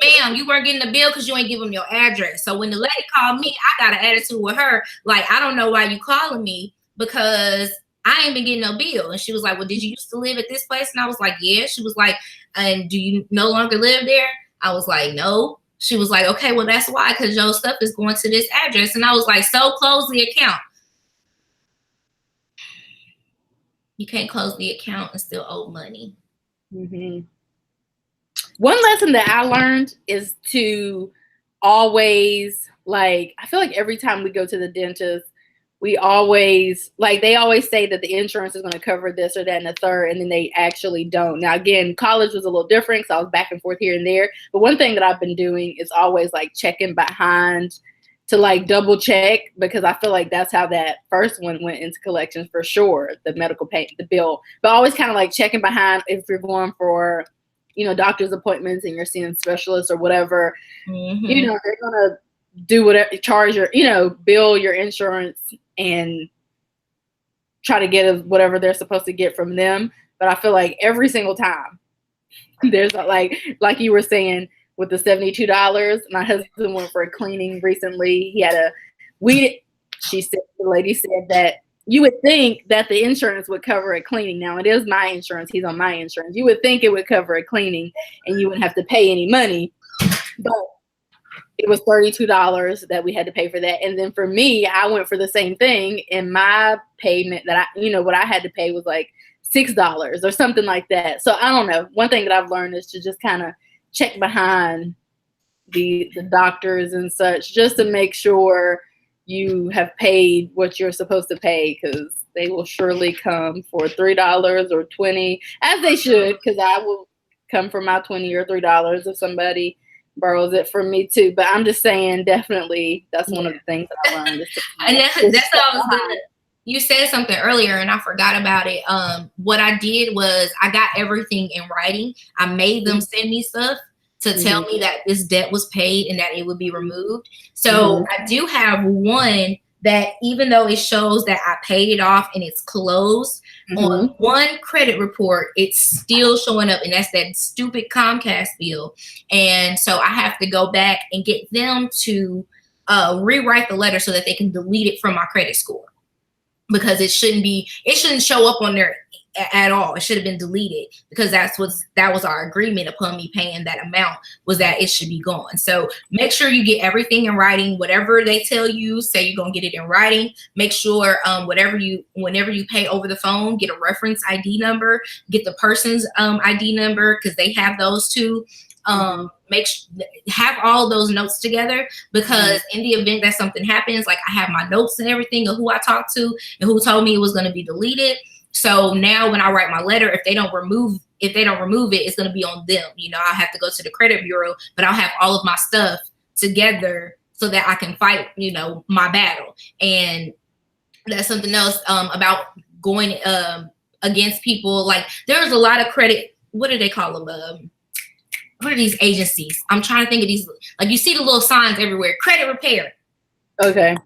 Ma'am, you weren't getting the bill because you ain't give them your address. So when the lady called me, I got an attitude with her. Like, I don't know why you calling me because I ain't been getting no bill. And she was like, well, did you used to live at this place? And I was like, yeah. She was like, and do you no longer live there? I was like, no. She was like, okay, well, that's why, because your stuff is going to this address. And I was like, so close the account. You can't close the account and still owe money. Mm-hmm. One lesson that I learned is to always, like, I feel like every time we go to the dentist, we always, like, they always say that the insurance is going to cover this or that and the third, and then they actually don't. Now, again, college was a little different, so I was back and forth here and there. But one thing that I've been doing is always, like, checking behind to, like, double check, because I feel like that's how that first one went into collections for sure, the medical pay, the bill. But always kind of, like, checking behind if you're going for, doctor's appointments and you're seeing specialists or whatever, they're going to do whatever, charge your, bill your insurance and try to get whatever they're supposed to get from them. But I feel like every single time there's like you were saying with the $72, my husband went for a cleaning recently. He had the lady said that you would think that the insurance would cover a cleaning. Now, it is my insurance. He's on my insurance. You would think it would cover a cleaning and you wouldn't have to pay any money. But it was $32 that we had to pay for that. And then for me, I went for the same thing. And my payment that what I had to pay was like $6 or something like that. So I don't know. One thing that I've learned is to just kind of check behind the doctors and such, just to make sure you have paid what you're supposed to pay, because they will surely come for $3 or $20, as they should, because I will come for my $20 or $3 if somebody borrows it from me too. But I'm just saying, definitely, that's one of the things that I learned. And that's what I was gonna. You said something earlier, and I forgot about it. What I did was I got everything in writing. I made them send me stuff to tell me that this debt was paid and that it would be removed. So I do have one that, even though it shows that I paid it off and it's closed, on one credit report, it's still showing up, and that's that stupid Comcast bill. And so I have to go back and get them to rewrite the letter so that they can delete it from my credit score, because it shouldn't show up on there at all. It should have been deleted, because that was our agreement upon me paying that amount, was that it should be gone. So make sure you get everything in writing. Whatever they tell you, say you're gonna get it in writing. Make sure whenever you pay over the phone, get a reference ID number, get the person's ID number, because they have those too. Have all those notes together, because in the event that something happens, like, I have my notes and everything of who I talked to and who told me it was going to be deleted. So now when I write my letter, if they don't remove it, it's going to be on them. I'll have to go to the credit bureau, but I'll have all of my stuff together so that I can fight, my battle. And That's something else about going against people. Like there's a lot of credit. What do they call them? What are these agencies? I'm trying to think of these. Like you see the little signs everywhere. Credit repair. Okay.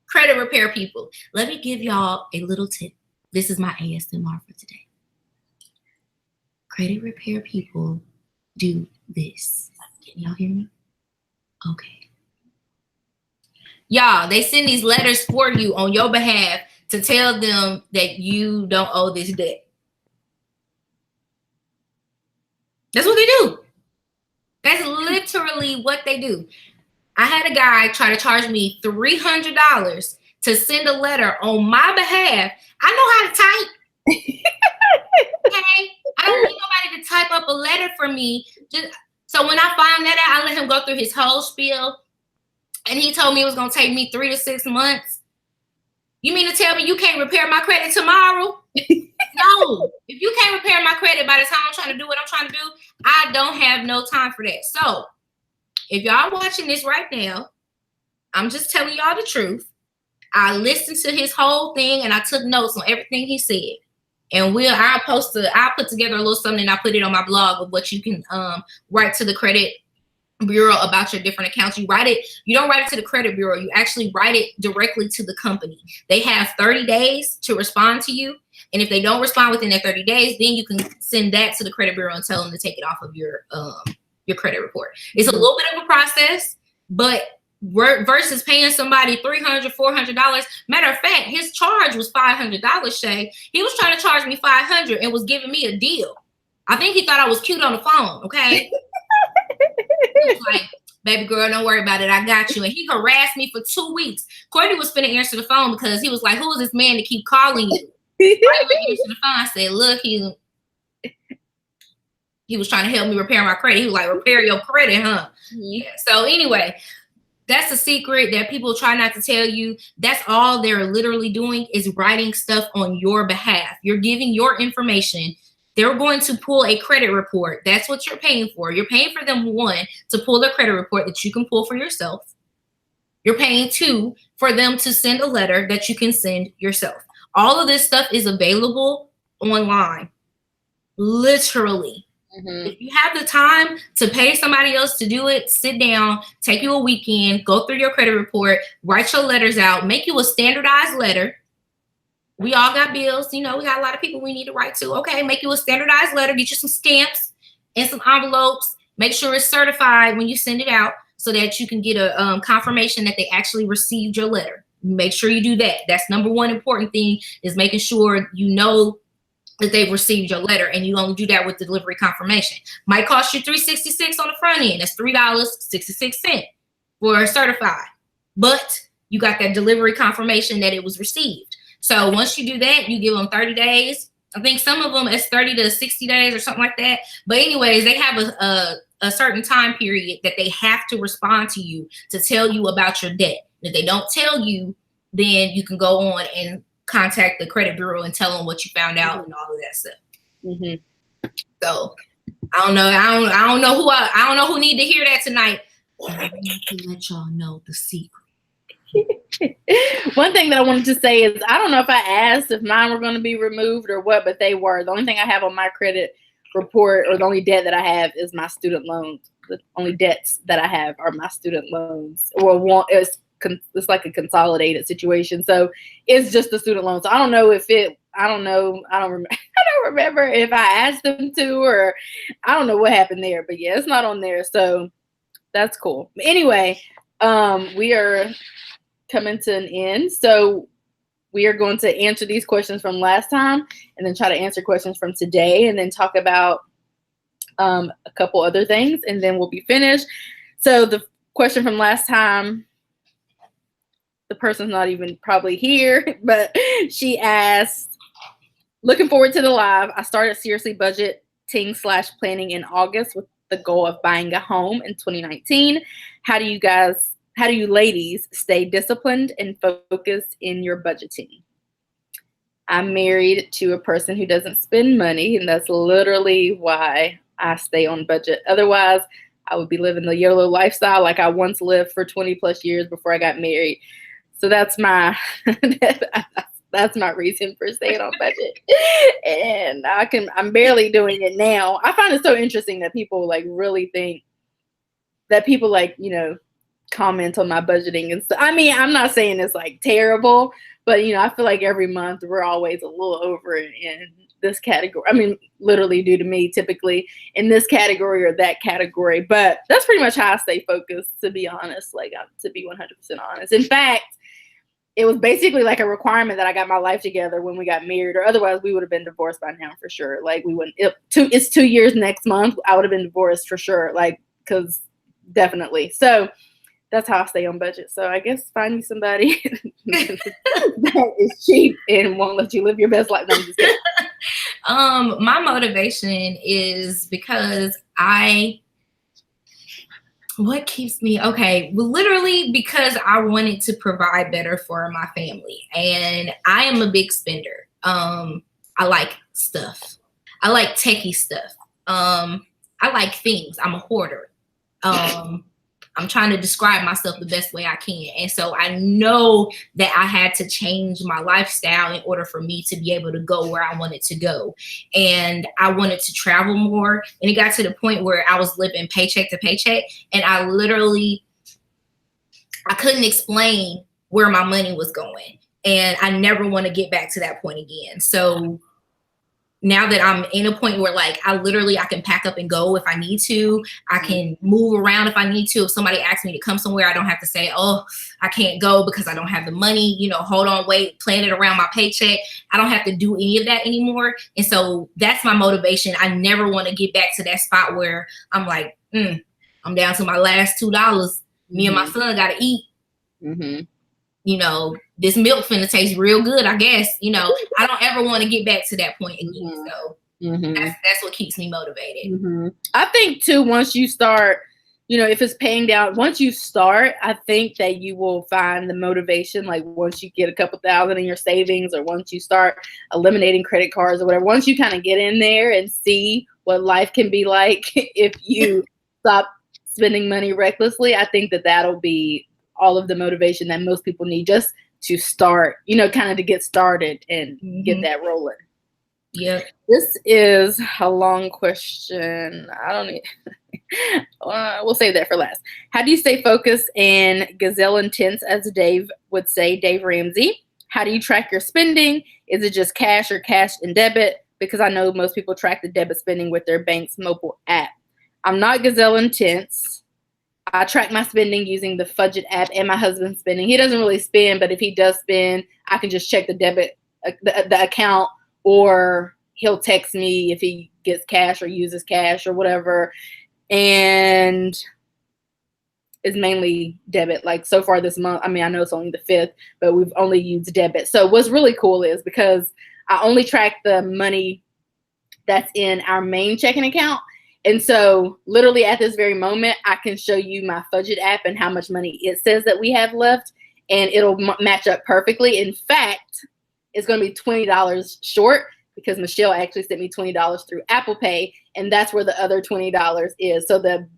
Credit repair people. Let me give y'all a little tip. This is my ASMR for today. Credit repair people do this. Can y'all hear me? Okay. Y'all, they send these letters for you on your behalf to tell them that you don't owe this debt. That's what they do. That's literally what they do. I had a guy try to charge me $300 to send a letter on my behalf. I know how to type. Okay? I don't need nobody to type up a letter for me. So when I found that out, I let him go through his whole spiel. And he told me it was going to take me 3 to 6 months. You mean to tell me you can't repair my credit tomorrow? No. If you can't repair my credit by the time I'm trying to do what I'm trying to do, I don't have no time for that. So if y'all watching this right now, I'm just telling y'all the truth. I listened to his whole thing and I took notes on everything he said. And I'll put together a little something and I'll put it on my blog of what you can write to the credit bureau about your different accounts. You don't write it to the credit bureau. You actually write it directly to the company. They have 30 days to respond to you. And if they don't respond within that 30 days, then you can send that to the credit bureau and tell them to take it off of your credit report. It's a little bit of a process, but versus paying somebody $300, $400. Matter of fact, his charge was $500, Shay. He was trying to charge me $500 and was giving me a deal. I think he thought I was cute on the phone, okay? He was like, baby girl, don't worry about it. I got you. And he harassed me for 2 weeks. Courtney was finna answer the phone because he was like, who is this man to keep calling you? I went answer the phone. I said, look, he was trying to help me repair my credit. He was like, repair your credit, huh? Yeah. So anyway, that's a secret that people try not to tell you. That's all they're literally doing is writing stuff on your behalf. You're giving your information. They're going to pull a credit report. That's what you're paying for. You're paying for them, 1, to pull their credit report that you can pull for yourself. You're paying 2 for them to send a letter that you can send yourself. All of this stuff is available online. Literally. Mm-hmm. If you have the time to pay somebody else to do it, sit down, take you a weekend, go through your credit report, write your letters out, make you a standardized letter. We all got bills. We got a lot of people we need to write to. Okay, make you a standardized letter, get you some stamps and some envelopes. Make sure it's certified when you send it out so that you can get a confirmation that they actually received your letter. Make sure you do that. That's number 1 important thing is making sure that they've received your letter, and you only do that with delivery confirmation. Might cost you $3.66 on the front end. That's $3.66 for certified. But you got that delivery confirmation that it was received. So once you do that, you give them 30 days. I think some of them it's 30 to 60 days or something like that. But anyways, they have a certain time period that they have to respond to you to tell you about your debt. If they don't tell you, then you can go on and contact the credit bureau and tell them what you found out and all of that stuff. Mm-hmm. So I don't know who need to hear that tonight. I need to let y'all know the secret. One thing that I wanted to say is I don't know if I asked if mine were going to be removed or what, but they were. The only thing I have on my credit report, or the only debt that I have, is my student loans. The only debts that I have are my student loans. Well, it's like a consolidated situation, so it's just the student loans. So I don't know if I don't remember if I asked them to, or I don't know what happened there. But yeah, it's not on there, so that's cool. But anyway, we are coming to an end, so we are going to answer these questions from last time and then try to answer questions from today and then talk about a couple other things, and then we'll be finished. So the question from last time, the person's not even probably here, but she asked, looking forward to the live. I started seriously budgeting/planning in August with the goal of buying a home in 2019. How do you ladies stay disciplined and focused in your budgeting? I'm married to a person who doesn't spend money, and that's literally why I stay on budget. Otherwise, I would be living the YOLO lifestyle like I once lived for 20 plus years before I got married. So that's my That's my reason for staying on budget. And I'm barely doing it now. I find it so interesting that people like really think that people like, comment on my budgeting and stuff. I mean, I'm not saying it's like terrible, but I feel like every month we're always a little over in this category. I mean, literally due to me typically in this category or that category. But that's pretty much how I stay focused, to be honest, to be 100% honest. In fact, it was basically like a requirement that I got my life together when we got married, or otherwise we would have been divorced by now for sure. Like we wouldn't, it's 2 years next month. I would have been divorced for sure. Like, cause definitely. So that's how I stay on budget. So I guess find me somebody that is cheap and won't let you live your best life. No, I'm just kidding. My motivation is because what keeps me literally because I wanted to provide better for my family, and I am a big spender. I like stuff. I like techie stuff. I like things. I'm a hoarder. I'm trying to describe myself the best way I can. And so I know that I had to change my lifestyle in order for me to be able to go where I wanted to go. And I wanted to travel more. And it got to the point where I was living paycheck to paycheck. And I couldn't explain where my money was going. And I never want to get back to that point again. So now that I'm in a point where like I can pack up and go if I need to. I can move around if I need to. If somebody asks me to come somewhere, I don't have to say, oh, I can't go because I don't have the money, hold on, wait, plan it around my paycheck. I don't have to do any of that anymore. And so that's my motivation. I never want to get back to that spot where I'm like, I'm down to my last $2. Me and my son got to eat. This milk finna taste real good, I guess. I don't ever want to get back to that point again. So that's what keeps me motivated. I think too, once you start, if it's paying down, once you start, I think that you will find the motivation. Like once you get a couple thousand in your savings, or once you start eliminating credit cards or whatever, once you kind of get in there and see what life can be like if you stop spending money recklessly, I think that that'll be all of the motivation that most people need just to start, kind of to get started and get that rolling. Yeah. This is a long question. I don't need, we'll save that for last. How do you stay focused and gazelle intense, as Dave would say, Dave Ramsey? How do you track your spending? Is it just cash or cash and debit? Because I know most people track the debit spending with their bank's mobile app. I'm not gazelle intense. I track my spending using the Fudget app and my husband's spending. He doesn't really spend, but if he does spend, I can just check the debit, the account, or he'll text me if he gets cash or uses cash or whatever. And it's mainly debit. Like so far this month, I mean, I know it's only the 5th, but we've only used debit. So what's really cool is because I only track the money that's in our main checking account. And so literally at this very moment, I can show you my Fudget app and how much money it says that we have left, and it'll match up perfectly. In fact, it's going to be $20 short because Michelle actually sent me $20 through Apple Pay, and that's where the other $20 is. So the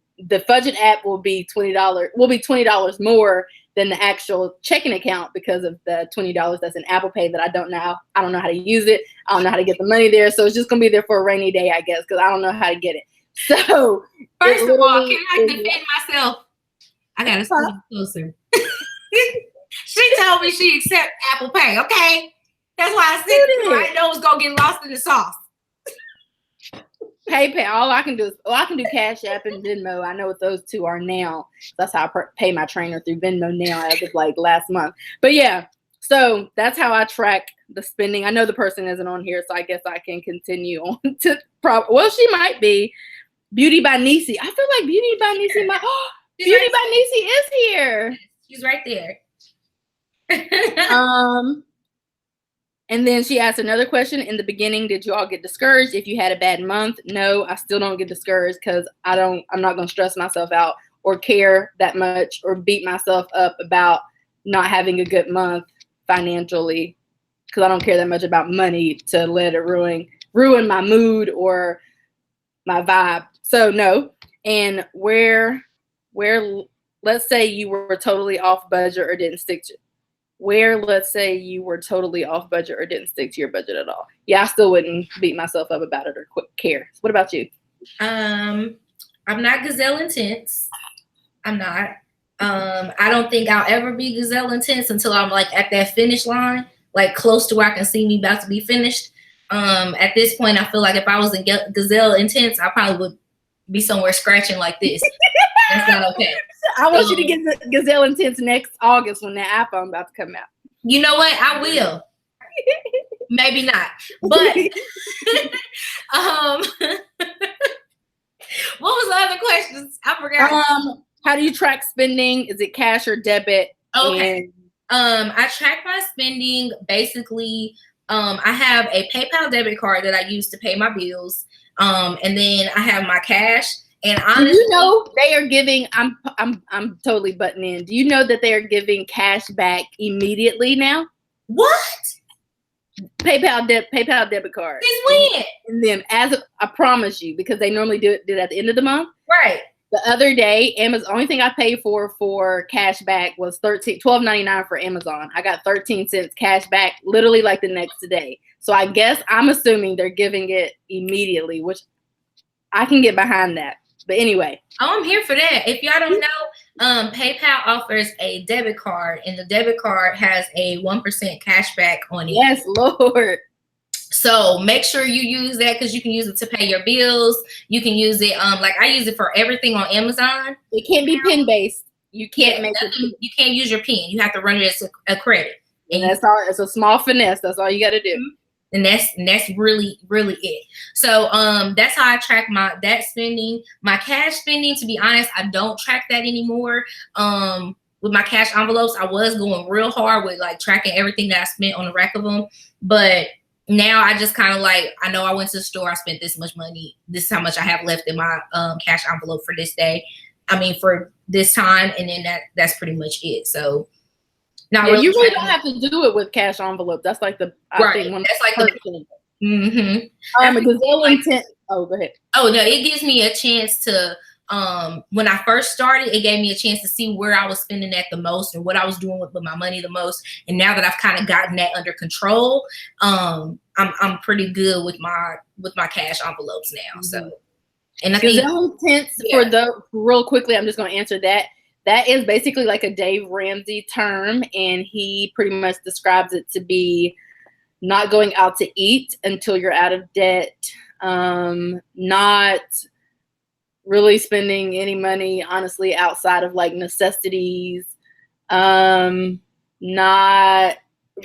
Fudget app will be $20 more than the actual checking account because of the $20 that's in Apple Pay that I don't know how to use it. I don't know how to get the money there. So it's just going to be there for a rainy day, I guess, because I don't know how to get it. So first of all, can I defend myself? I gotta scoot closer. She told me she accept Apple Pay. Okay, that's why I said I know it's gonna get lost in the sauce. PayPal. All I can do Cash App and Venmo. I know what those two are now. That's how I pay my trainer, through Venmo now as of like last month. But yeah, so that's how I track the spending. I know the person isn't on here, so I guess I can continue on to. Well, she might be. Beauty by Niecy. I feel like Beauty by Niecy. Beauty by Niecy is here. She's right there. And then she asked another question in the beginning. Did you all get discouraged if you had a bad month? No, I still don't get discouraged because I'm not going to stress myself out or care that much or beat myself up about not having a good month financially, because I don't care that much about money to let it ruin my mood or my vibe. So no. And where let's say you were totally off budget or didn't stick where, let's say, you were totally off budget or didn't stick to your budget at all? Yeah, I still wouldn't beat myself up about it or care. What about you? I'm not gazelle intense. I'm not. I don't think I'll ever be gazelle intense until I'm like at that finish line, like close to where I can see me about to be finished. At this point, I feel like if I was in gazelle intense, I probably would be somewhere scratching like this. That's not okay. I want you to get the gazelle intense next August when that iPhone about to come out. You know what? I will. Maybe not. But what was the other questions? I forgot. How do you track spending? Is it cash or debit? Okay. I track my spending basically. I have a PayPal debit card that I use to pay my bills. And then I have my cash. And honestly, do you know they are giving? I'm totally butting in. Do you know that they are giving cash back immediately now? What? PayPal debit card. Since when? And then, I promise you, because they normally do it at the end of the month. Right. The other day, Amazon, only thing I paid for cash back was $12.99 for Amazon. I got 13 cents cash back literally like the next day. So I guess I'm assuming they're giving it immediately, which I can get behind that. But anyway. Oh, I'm here for that. If y'all don't know, PayPal offers a debit card, and the debit card has a 1% cash back on it. Yes, Lord. So make sure you use that because you can use it to pay your bills. You can use it, like I use it for everything on Amazon. It can't be PIN based. You can't make it. You can't use your PIN. You have to run it as a credit. And that's all. It's a small finesse. That's all you got to do. And that's really, really it. So that's how I track that spending. My cash spending, to be honest, I don't track that anymore. With my cash envelopes, I was going real hard with like tracking everything that I spent on the rack of them. But now I just kind of like, I know I went to the store, I spent this much money, this is how much I have left in my cash envelope for this day. I mean, for this time, and then that's pretty much it. So not really. You really don't have to do it with cash envelope. That's like the right. That's like the a gazelle intent. Oh, go ahead. Oh no, it gives me a chance to when I first started, it gave me a chance to see where I was spending that the most and what I was doing with my money the most. And now that I've kind of gotten that under control, I'm pretty good with my cash envelopes now. So, and I think gazelle intents real quickly, I'm just going to answer that. That is basically like a Dave Ramsey term, and he pretty much describes it to be not going out to eat until you're out of debt, not really spending any money, honestly, outside of like necessities, not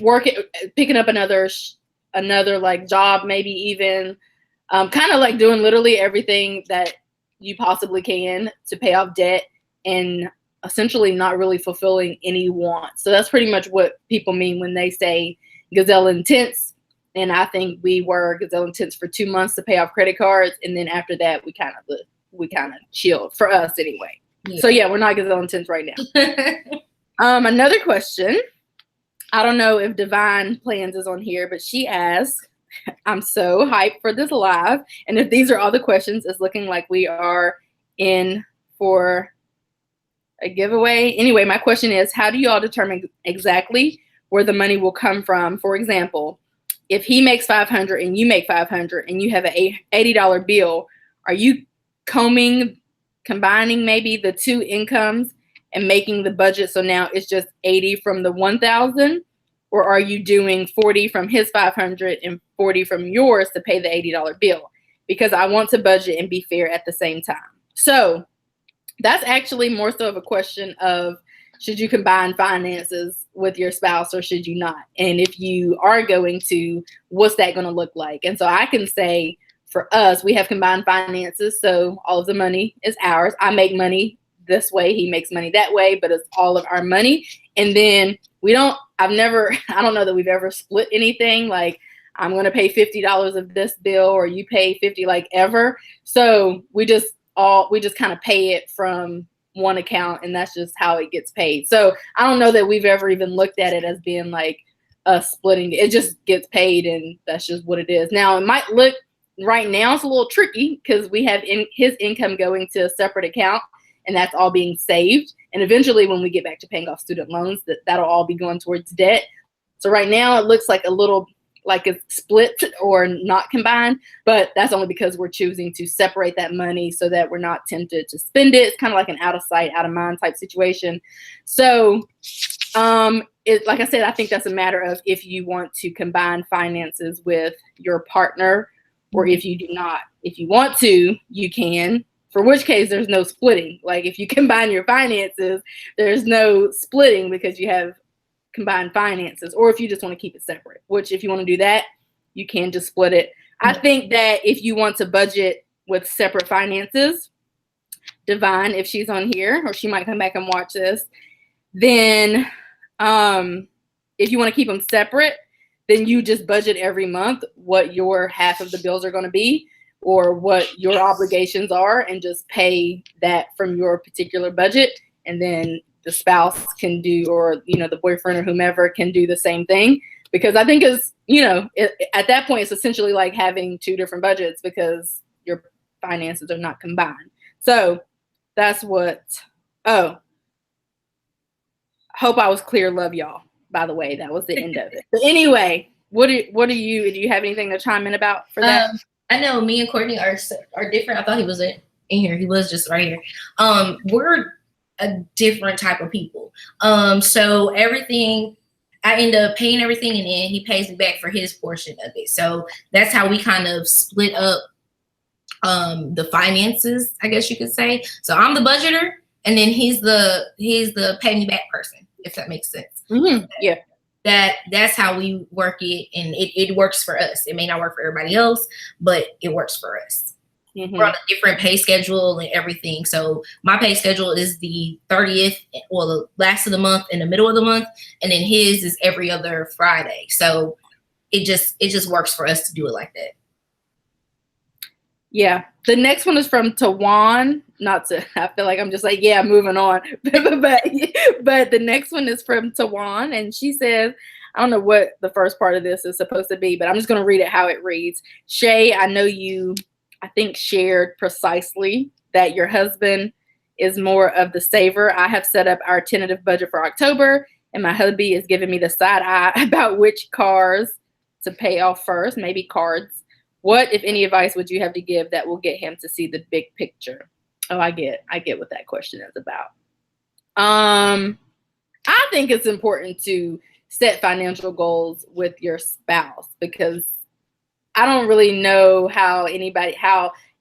working, picking up another like job, maybe even, kind of like doing literally everything that you possibly can to pay off debt, and essentially not really fulfilling any wants. So that's pretty much what people mean when they say gazelle intense. And I think we were gazelle intense for 2 months to pay off credit cards, and then after that we kind of chilled, for us anyway. Yeah. So yeah, we're not gazelle intense right now. Another question. I don't know if Divine Plans is on here, but she asks, I'm so hyped for this live. And if these are all the questions, it's looking like we are in for a giveaway. Anyway, my question is, how do you all determine exactly where the money will come from? For example, if he makes $500 and you make $500 and you have an $80 bill, are you combining maybe the two incomes and making the budget so now it's just 80 from the 1,000? Or are you doing 40 from his 500 and 40 from yours to pay the $80 bill? Because I want to budget and be fair at the same time. So that's actually more so of a question of, should you combine finances with your spouse or should you not? And if you are going to, what's that going to look like? And so I can say for us, we have combined finances. So all of the money is ours. I make money this way. He makes money that way, but it's all of our money. And then I don't know that we've ever split anything. Like, I'm going to pay $50 of this bill or you pay 50, like, ever. So we just kind of pay it from one account, and that's just how it gets paid. So I don't know that we've ever even looked at it as being like us splitting. It just gets paid, and that's just what it is. Now, it might look right now, it's a little tricky because we have his income going to a separate account, and that's all being saved. And eventually when we get back to paying off student loans, that'll all be going towards debt. So right now it looks like a little like it's split or not combined, but that's only because we're choosing to separate that money so that we're not tempted to spend it. It's kind of like an out of sight, out of mind type situation. So like I said, I think that's a matter of if you want to combine finances with your partner, or if you do not. If you want to, you can, for which case there's no splitting. Like if you combine your finances, there's no splitting because you have combined finances. Or if you just want to keep it separate, which if you want to do that, you can just split it. I think that if you want to budget with separate finances, Divine, if she's on here, or she might come back and watch this, then if you want to keep them separate, then you just budget every month what your half of the bills are going to be, or what your obligations are, and just pay that from your particular budget. And then the spouse can do, or, you know, the boyfriend or whomever can do the same thing. Because I think it's, you know, at that point, it's essentially like having two different budgets because your finances are not combined. So that's what, hope I was clear. Love y'all. By the way, that was the end of it. But anyway, do you have anything to chime in about for that? I know me and Courtney are different. I thought he was in here. He was just right here. We're a different type of people. So everything, I end up paying everything, and then he pays me back for his portion of it. So that's how we kind of split up the finances, I guess you could say. So I'm the budgeter, and then he's the pay me back person, if that makes sense. Mm-hmm. Yeah. That's how we work it, and it works for us. It may not work for everybody else, but it works for us. Mm-hmm. We're on a different pay schedule and everything. So my pay schedule is the 30th, or the last of the month and the middle of the month, and then his is every other Friday. So it just works for us to do it like that. Yeah. The next one is from Tawan. I feel like I'm just like, yeah, moving on. but the next one is from Tawan, and she says, I don't know what the first part of this is supposed to be, but I'm just going to read it how it reads. Shay, I know you, I think, shared precisely that your husband is more of the saver. I have set up our tentative budget for October, and my hubby is giving me the side eye about which cars to pay off first, maybe cards. What, if any, advice would you have to give that will get him to see the big picture? Oh, I get what that question is about. I think it's important to set financial goals with your spouse, because I don't really know how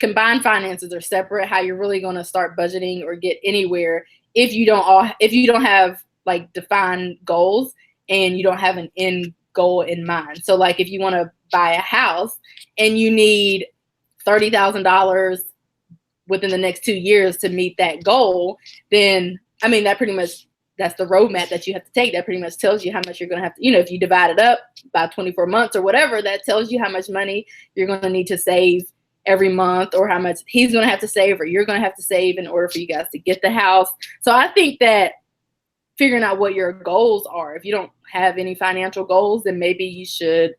combined finances are separate, how you're really going to start budgeting or get anywhere if you don't have like defined goals and you don't have an end goal in mind. So like if you want to buy a house and you need $30,000 within the next 2 years to meet that goal, then I mean that's the roadmap that you have to take. That pretty much tells you how much you're going to have to, if you divide it up by 24 months or whatever, that tells you how much money you're going to need to save every month, or how much he's going to have to save or you're going to have to save in order for you guys to get the house. So I think that figuring out what your goals are, if you don't have any financial goals, then maybe you should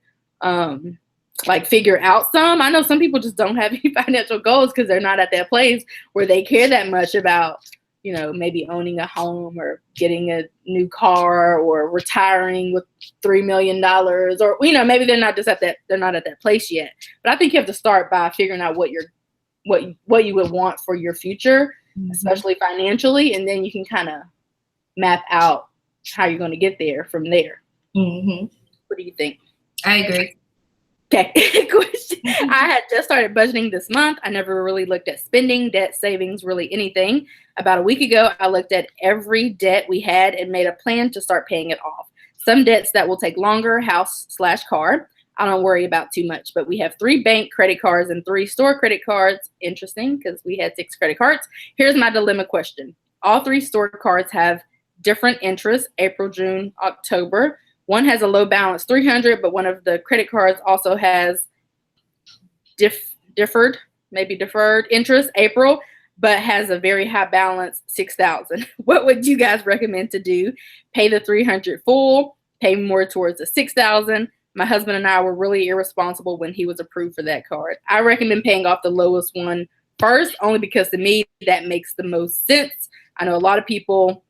like figure out some. I know some people just don't have any financial goals because they're not at that place where they care that much about, maybe owning a home or getting a new car or retiring with $3 million, or, maybe they're not at that place yet. But I think you have to start by figuring out what you would want for your future, mm-hmm. especially financially. And then you can kind of map out how you're going to get there from there. Mm-hmm. What do you think? I agree. Okay. Question. I had just started budgeting this month. I never really looked at spending, debt, savings, really anything. About a week ago, I looked at every debt we had and made a plan to start paying it off. Some debts that will take longer, house/car, I don't worry about too much, but we have 3 bank credit cards and 3 store credit cards. Interesting, because we had 6 credit cards. Here's my dilemma question. All 3 store cards have different interests, April, June, October. One has a low balance, $300, but one of the credit cards also has deferred interest, April, but has a very high balance, $6,000. What would you guys recommend to do? Pay the $300 full, pay more towards the $6,000. My husband and I were really irresponsible when he was approved for that card. I recommend paying off the lowest one first, only because to me that makes the most sense. I know a lot of people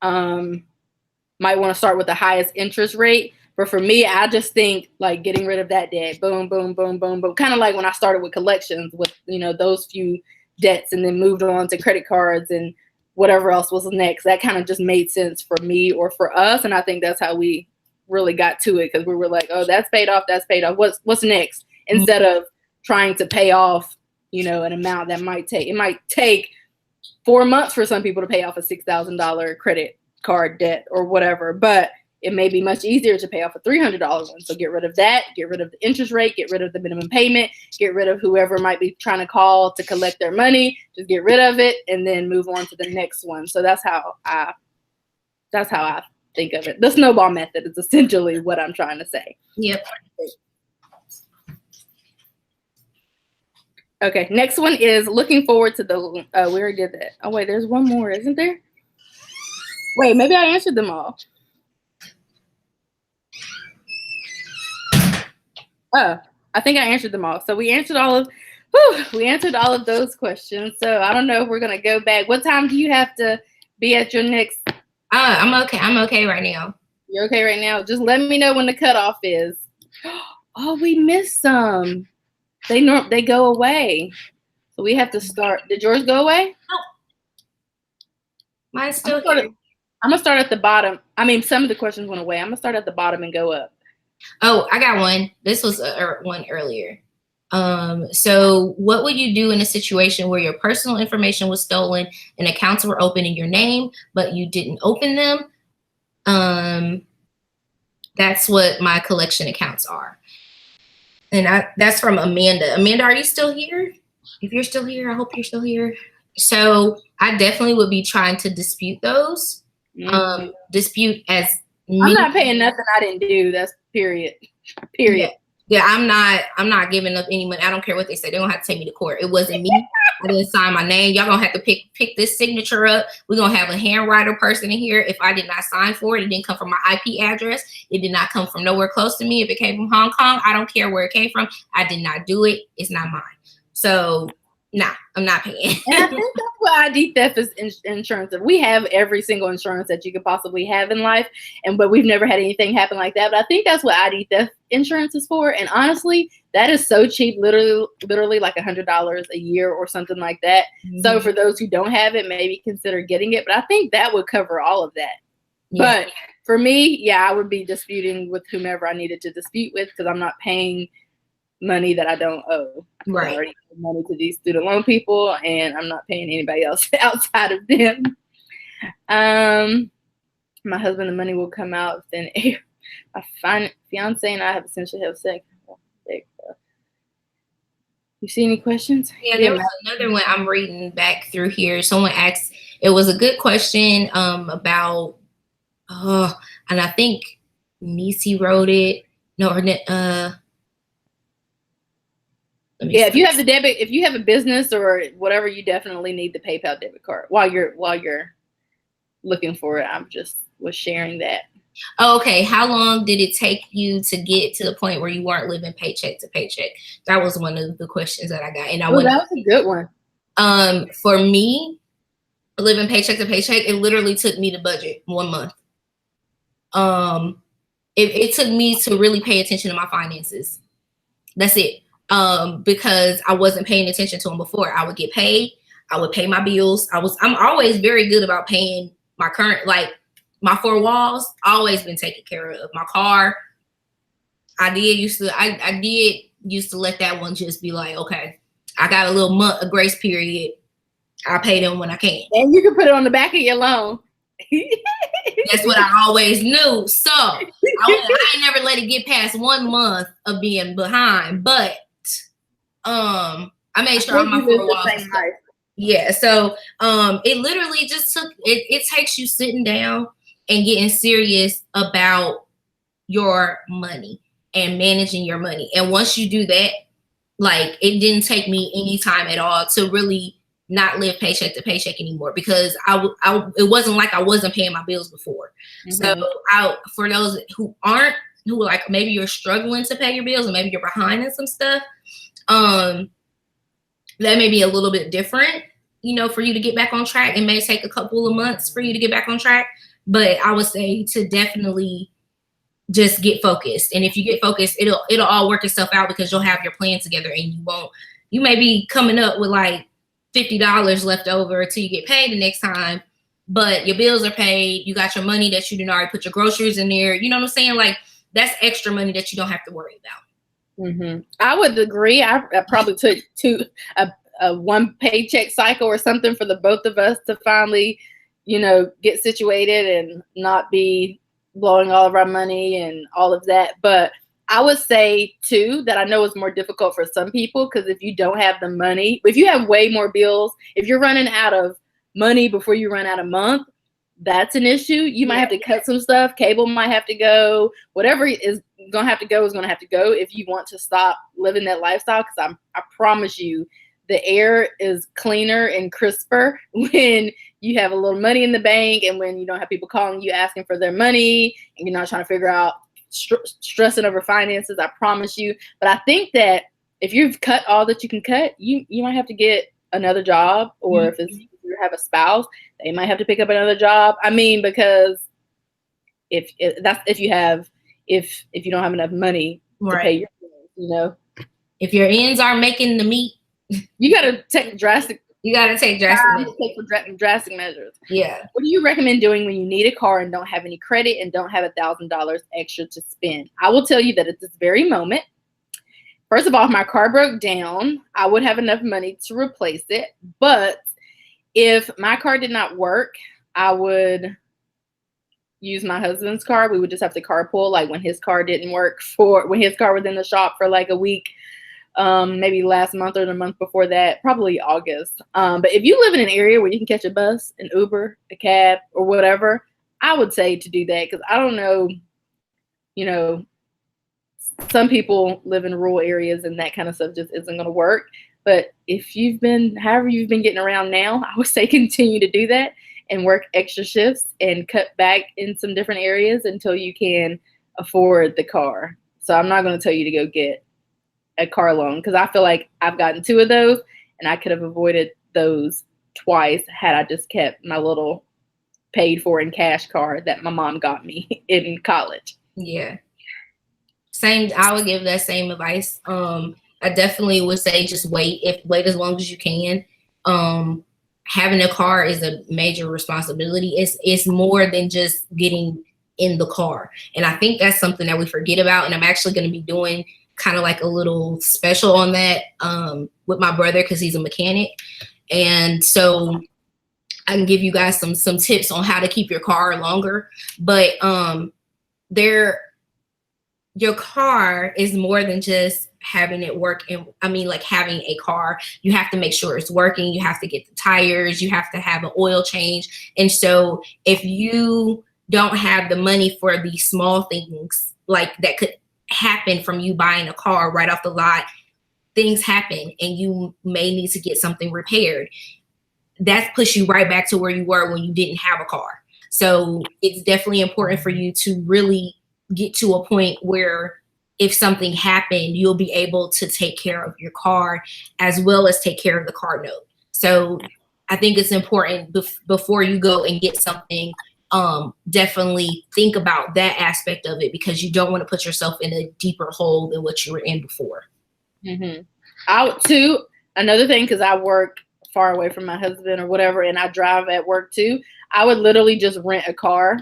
might want to start with the highest interest rate, but for me, I just think like getting rid of that debt, boom, boom, boom, boom, boom. Kind of like when I started with collections with, those few debts, and then moved on to credit cards and whatever else was next. That kind of just made sense for me or for us. And I think that's how we really got to it, because we were like, oh, that's paid off. That's paid off. What's next? Instead of trying to pay off, an amount that might take 4 months for some people to pay off a $6,000 credit card debt or whatever, but it may be much easier to pay off a $300 one. So get rid of that, get rid of the interest rate, get rid of the minimum payment, get rid of whoever might be trying to call to collect their money, just get rid of it and then move on to the next one. So that's how I think of it. The snowball method is essentially what I'm trying to say. Yep. Okay, next one is looking forward to the, we already did that. Oh wait, there's one more, isn't there? Wait, maybe I answered them all. Oh, I think I answered them all. So we answered all of those questions. So I don't know if we're gonna go back. What time do you have to be at your next? I'm okay. I'm okay right now. You're okay right now? Just let me know when the cutoff is. Oh, we missed some. They go away. So we have to start. Did yours go away? No. Mine's still here. I'm gonna start at the bottom. I mean, some of the questions went away. I'm gonna start at the bottom and go up. Oh, I got one. This was one earlier. So what would you do in a situation where your personal information was stolen and accounts were open in your name, but you didn't open them? That's what my collection accounts are. And that's from Amanda. Amanda, are you still here? If you're still here, I hope you're still here. So I definitely would be trying to dispute those. Dispute as me. I'm not paying nothing I didn't do. That's period. Yeah, I'm not giving up any money. I don't care what they say. They're gonna have to take me to court. It wasn't me. I didn't sign my name. Y'all gonna have to pick this signature up. We're gonna have a handwriter person in here. If I did not sign for it, it didn't come from my IP address. It did not come from nowhere close to me. If it came from Hong Kong, I don't care where it came from. I did not do it. It's not mine. So nah, I'm not paying. And I think that's what ID theft is insurance. We have every single insurance that you could possibly have in life, but we've never had anything happen like that. But I think that's what ID theft insurance is for. And honestly, that is so cheap, literally like $100 a year or something like that. Mm-hmm. So for those who don't have it, maybe consider getting it. But I think that would cover all of that. Yeah. But for me, I would be disputing with whomever I needed to dispute with, because I'm not paying money that I don't owe. Right. I already pay money to these student loan people, and I'm not paying anybody else outside of them. My husband, the money will come out within my fiance and I have essentially have sex. You see any questions? Yeah, there was another one I'm reading back through here. Someone asked, it was a good question about, and I think Nisi wrote it. If you have the debit, if you have a business or whatever, you definitely need the PayPal debit card while you're looking for it. I'm just was sharing that. Oh, okay. How long did it take you to get to the point where you weren't living paycheck to paycheck? That was one of the questions that I got. And that was a good one. For me, living paycheck to paycheck, it literally took me to budget 1 month. It took me to really pay attention to my finances. That's it. Because I wasn't paying attention to them before. I would get paid. I would pay my bills. I'm always very good about paying my current, like my 4 walls, always been taken care of. My car, I did used to let that one just be like, okay, I got a little month, a grace period. I pay them when I can. And you can put it on the back of your loan. That's what I always knew. So I ain't never let it get past 1 month of being behind, but I made sure I'm my 4 walls. Yeah. So it literally just took it takes you sitting down and getting serious about your money and managing your money. And once you do that, like, it didn't take me any time at all to really not live paycheck to paycheck anymore, because it wasn't like I wasn't paying my bills before. Mm-hmm. So for those who like, maybe you're struggling to pay your bills and maybe you're behind in some stuff, that may be a little bit different, you know, for you to get back on track. It may take a couple of months for you to get back on track, but I would say to definitely just get focused. And if you get focused, it'll all work itself out, because you'll have your plan together, and you may be coming up with like $50 left over till you get paid the next time, but your bills are paid. You got your money that you didn't already put your groceries in there. You know what I'm saying? Like, that's extra money that you don't have to worry about. Mm-hmm. I would agree. I probably took a one paycheck cycle or something for the both of us to finally, you know, get situated and not be blowing all of our money and all of that. But I would say too that I know it's more difficult for some people, because if you don't have the money, if you have way more bills, if you're running out of money before you run out of month, that's an issue. You might have to cut some stuff. Cable might have to go. Whatever is going to have to go is going to have to go if you want to stop living that lifestyle. Because I promise you, the air is cleaner and crisper when you have a little money in the bank, and when you don't have people calling you asking for their money, and you're not trying to figure out stressing over finances. I promise you. But I think that if you've cut all that you can cut, you might have to get another job, or if you have a spouse, they might have to pick up another job. I mean, because if you don't have enough money to pay your bills, you know, if your ends aren't making the meat, you got to take drastic. You got to take drastic measures. Yeah. What do you recommend doing when you need a car and don't have any credit and don't have $1,000 extra to spend? I will tell you that at this very moment, first of all, if my car broke down, I would have enough money to replace it. But if my car did not work, I would use my husband's car. We would just have to carpool. Like when his car didn't work, when his car was in the shop for like a week, maybe last month or the month before that, probably August. But if you live in an area where you can catch a bus, an Uber, a cab, or whatever, I would say to do that. Because I don't know, you know, some people live in rural areas and that kind of stuff just isn't going to work. But if however you've been getting around now, I would say continue to do that and work extra shifts and cut back in some different areas until you can afford the car. So I'm not going to tell you to go get a car loan, because I feel like I've gotten 2 of those and I could have avoided those twice had I just kept my little paid for in cash car that my mom got me in college. Yeah. Same. I would give that same advice. I definitely would say just wait as long as you can. Having a car is a major responsibility. It's more than just getting in the car. And I think that's something that we forget about. And I'm actually going to be doing kind of like a little special on that with my brother, because he's a mechanic. And so I can give you guys some tips on how to keep your car longer. But your car is more than just having it work. And I mean, like having a car, you have to make sure it's working. You have to get the tires, you have to have an oil change. And so if you don't have the money for these small things, like that could happen from you buying a car right off the lot, things happen and you may need to get something repaired. That puts you right back to where you were when you didn't have a car. So it's definitely important for you to really get to a point where if something happened, you'll be able to take care of your car as well as take care of the car note. So I think it's important before you go and get something, definitely think about that aspect of it, because you don't want to put yourself in a deeper hole than what you were in before. Mm-hmm. Another thing, because I work far away from my husband or whatever, and I drive at work too, I would literally just rent a car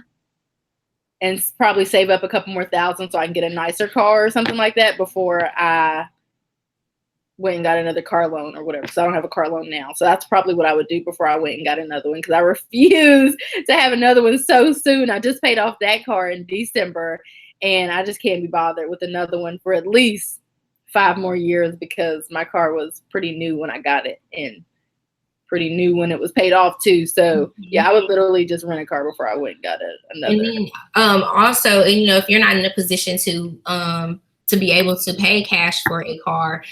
and probably save up a couple more $1,000 so I can get a nicer car or something like that before I went and got another car loan or whatever. So I don't have a car loan now. So that's probably what I would do before I went and got another one, because I refuse to have another one so soon. I just paid off that car in December, and I just can't be bothered with another one for at least 5 more years, because my car was pretty new when I got it and pretty new when it was paid off too. So yeah, I would literally just rent a car before I went and got another. And then, also, you know, if you're not in a position to be able to pay cash for a car,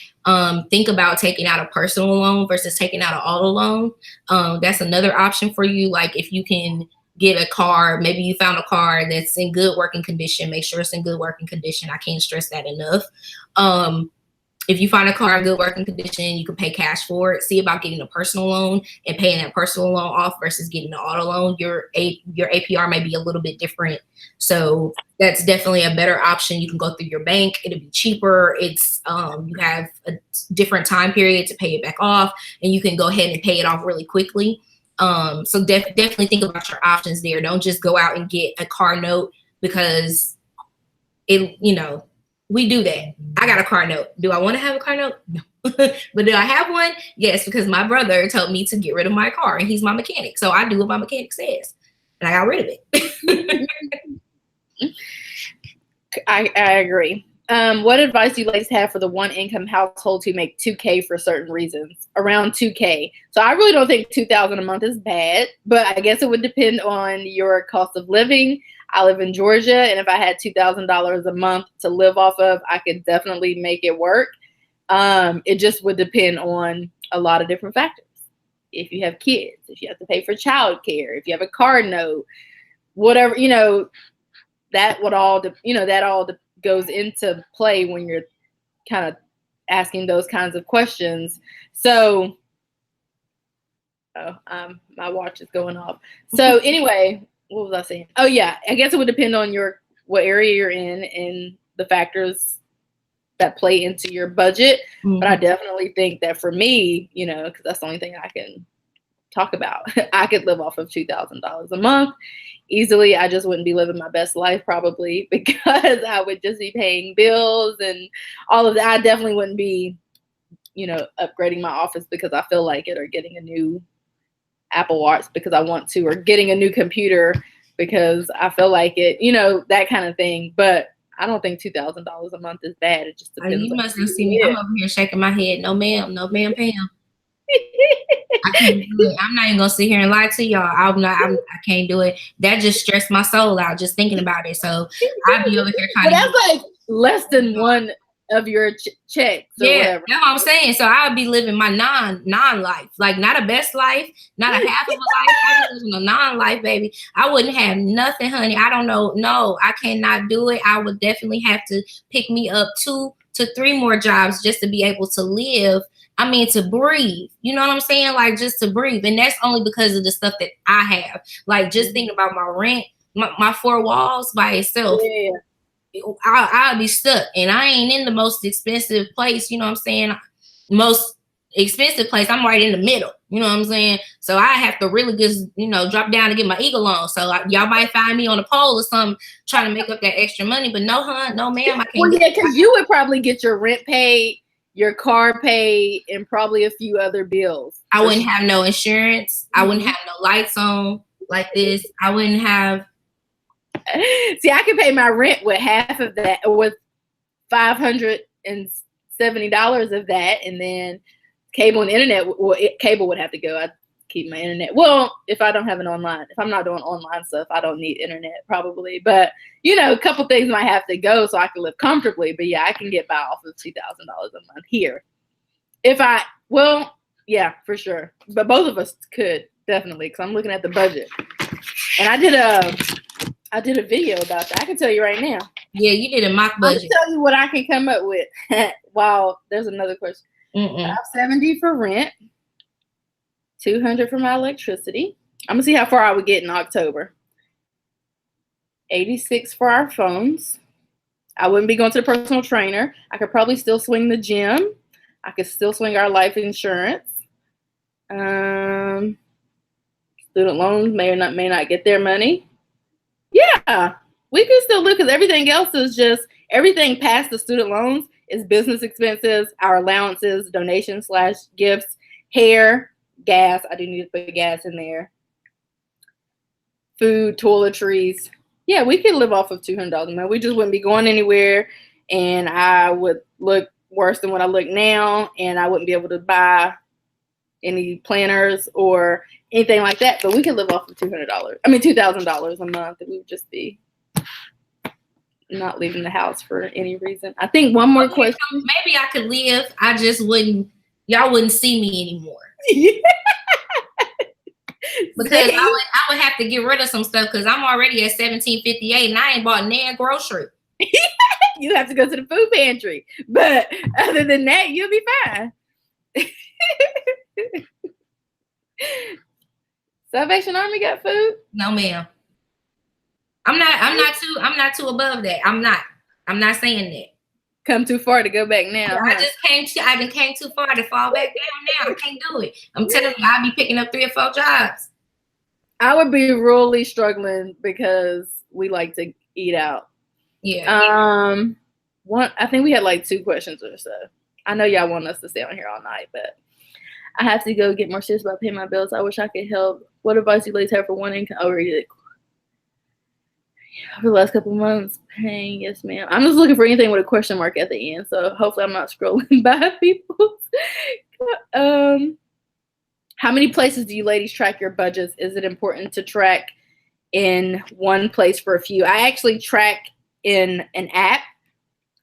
think about taking out a personal loan versus taking out an auto loan. That's another option for you. Like if you can get a car, maybe you found a car that's in good working condition, make sure it's in good working condition. I can't stress that enough. If you find a car in good working condition, you can pay cash for it. See about getting a personal loan and paying that personal loan off versus getting an auto loan. Your APR may be a little bit different. So that's definitely a better option. You can go through your bank. It'll be cheaper. It's you have a different time period to pay it back off, and you can go ahead and pay it off really quickly. So definitely think about your options there. Don't just go out and get a car note because we do that. I got a car note. Do I want to have a car note? No. But do I have one? Yes, because my brother told me to get rid of my car, and he's my mechanic. So I do what my mechanic says, and I got rid of it. I agree. What advice do you ladies have for the one income households who make $2K for certain reasons? Around $2K. So I really don't think $2,000 a month is bad, but I guess it would depend on your cost of living. I live in Georgia, and if I had $2,000 a month to live off of, I could definitely make it work. It just would depend on a lot of different factors. If you have kids, if you have to pay for childcare, if you have a car note, whatever, that would all, that all goes into play when you're kind of asking those kinds of questions. So, my watch is going off. So anyway, what was I saying? Oh yeah, I guess it would depend on what area you're in and the factors that play into your budget. Mm-hmm. But I definitely think that for me, because that's the only thing I can talk about, I could live off of $2,000 a month easily. I just wouldn't be living my best life probably because I would just be paying bills and all of that. I definitely wouldn't be, upgrading my office because I feel like it, or getting a new Apple Watch because I want to, or getting a new computer because I feel like it, that kind of thing. But I don't think $2,000 a month is bad. It just depends. You must have seen me. I'm over here shaking my head. No, ma'am. No, ma'am, Pam. I can't do it. I'm not even gonna sit here and lie to y'all. I can't do it. That just stressed my soul out just thinking about it. So I'd be over here trying. But that's like less than one of your checks. Yeah, whatever. That's what I'm saying. So I would be living my non-life, like not a best life, not a half of a life. I'd be living a non-life, baby. I wouldn't have nothing, honey. I don't know. No, I cannot do it. I would definitely have to pick me up 2 to 3 more jobs just to be able to live. I mean, to breathe. You know what I'm saying? Like just to breathe. And that's only because of the stuff that I have. Like just thinking about my rent, my 4 walls by itself. Yeah. I'll be stuck, and I ain't in the most expensive place. You know what I'm saying? Most expensive place. I'm right in the middle. You know what I'm saying? So I have to really just, drop down to get my eagle on. So y'all might find me on a pole or something trying to make up that extra money. But no, hun, no, ma'am, I can't. Well, yeah, because you would probably get your rent paid, your car paid, and probably a few other bills. I wouldn't have no insurance. I wouldn't have no lights on like this. I wouldn't have. See, I could pay my rent with half of that, or with $570 of that, and then cable and internet. Well, cable would have to go. I'd keep my internet. Well, if I don't have an online, if I'm not doing online stuff, I don't need internet probably. But a couple things might have to go so I can live comfortably. But yeah, I can get by off of $2,000 a month here. Yeah, for sure. But both of us could definitely, because I'm looking at the budget, and I did a video about that. I can tell you right now. Yeah, you did a mock budget. I'll tell you what I can come up with. Wow, there's another question. $570 for rent, $200 for my electricity. I'm gonna see how far I would get in October. $86 for our phones. I wouldn't be going to the personal trainer. I could probably still swing the gym. I could still swing our life insurance. Student loans may not get their money. Yeah, we can still live because everything else is just, everything past the student loans is business expenses, our allowances, donations / gifts, hair, gas. I do need to put gas in there. Food, toiletries. Yeah, we could live off of $200 a month. We just wouldn't be going anywhere, and I would look worse than what I look now, and I wouldn't be able to buy any planners or anything like that. But we could live off of $200. I mean, $2,000 a month. We would just be not leaving the house for any reason. I think one more question. Maybe I could live. I just wouldn't. Y'all wouldn't see me anymore. Because I would have to get rid of some stuff because I'm already at $17.58 and I ain't bought nan grocery. You have to go to the food pantry. But other than that, you'll be fine. Salvation Army got food? No, ma'am. I'm not too above that. I'm not saying that. Come too far to go back now. I done came too far to fall back down now. I can't do it. I'm telling you, I'll be picking up 3 or 4 jobs. I would be really struggling because we like to eat out. Yeah. I think we had like 2 questions or so. I know y'all want us to stay on here all night, but I have to go get more serious about paying my bills. I wish I could help. What advice you ladies have for one income? Over the last couple months, paying, yes, ma'am. I'm just looking for anything with a question mark at the end, so hopefully I'm not scrolling by people. How many places do you ladies track your budgets? Is it important to track in one place for a few? I actually track in an app,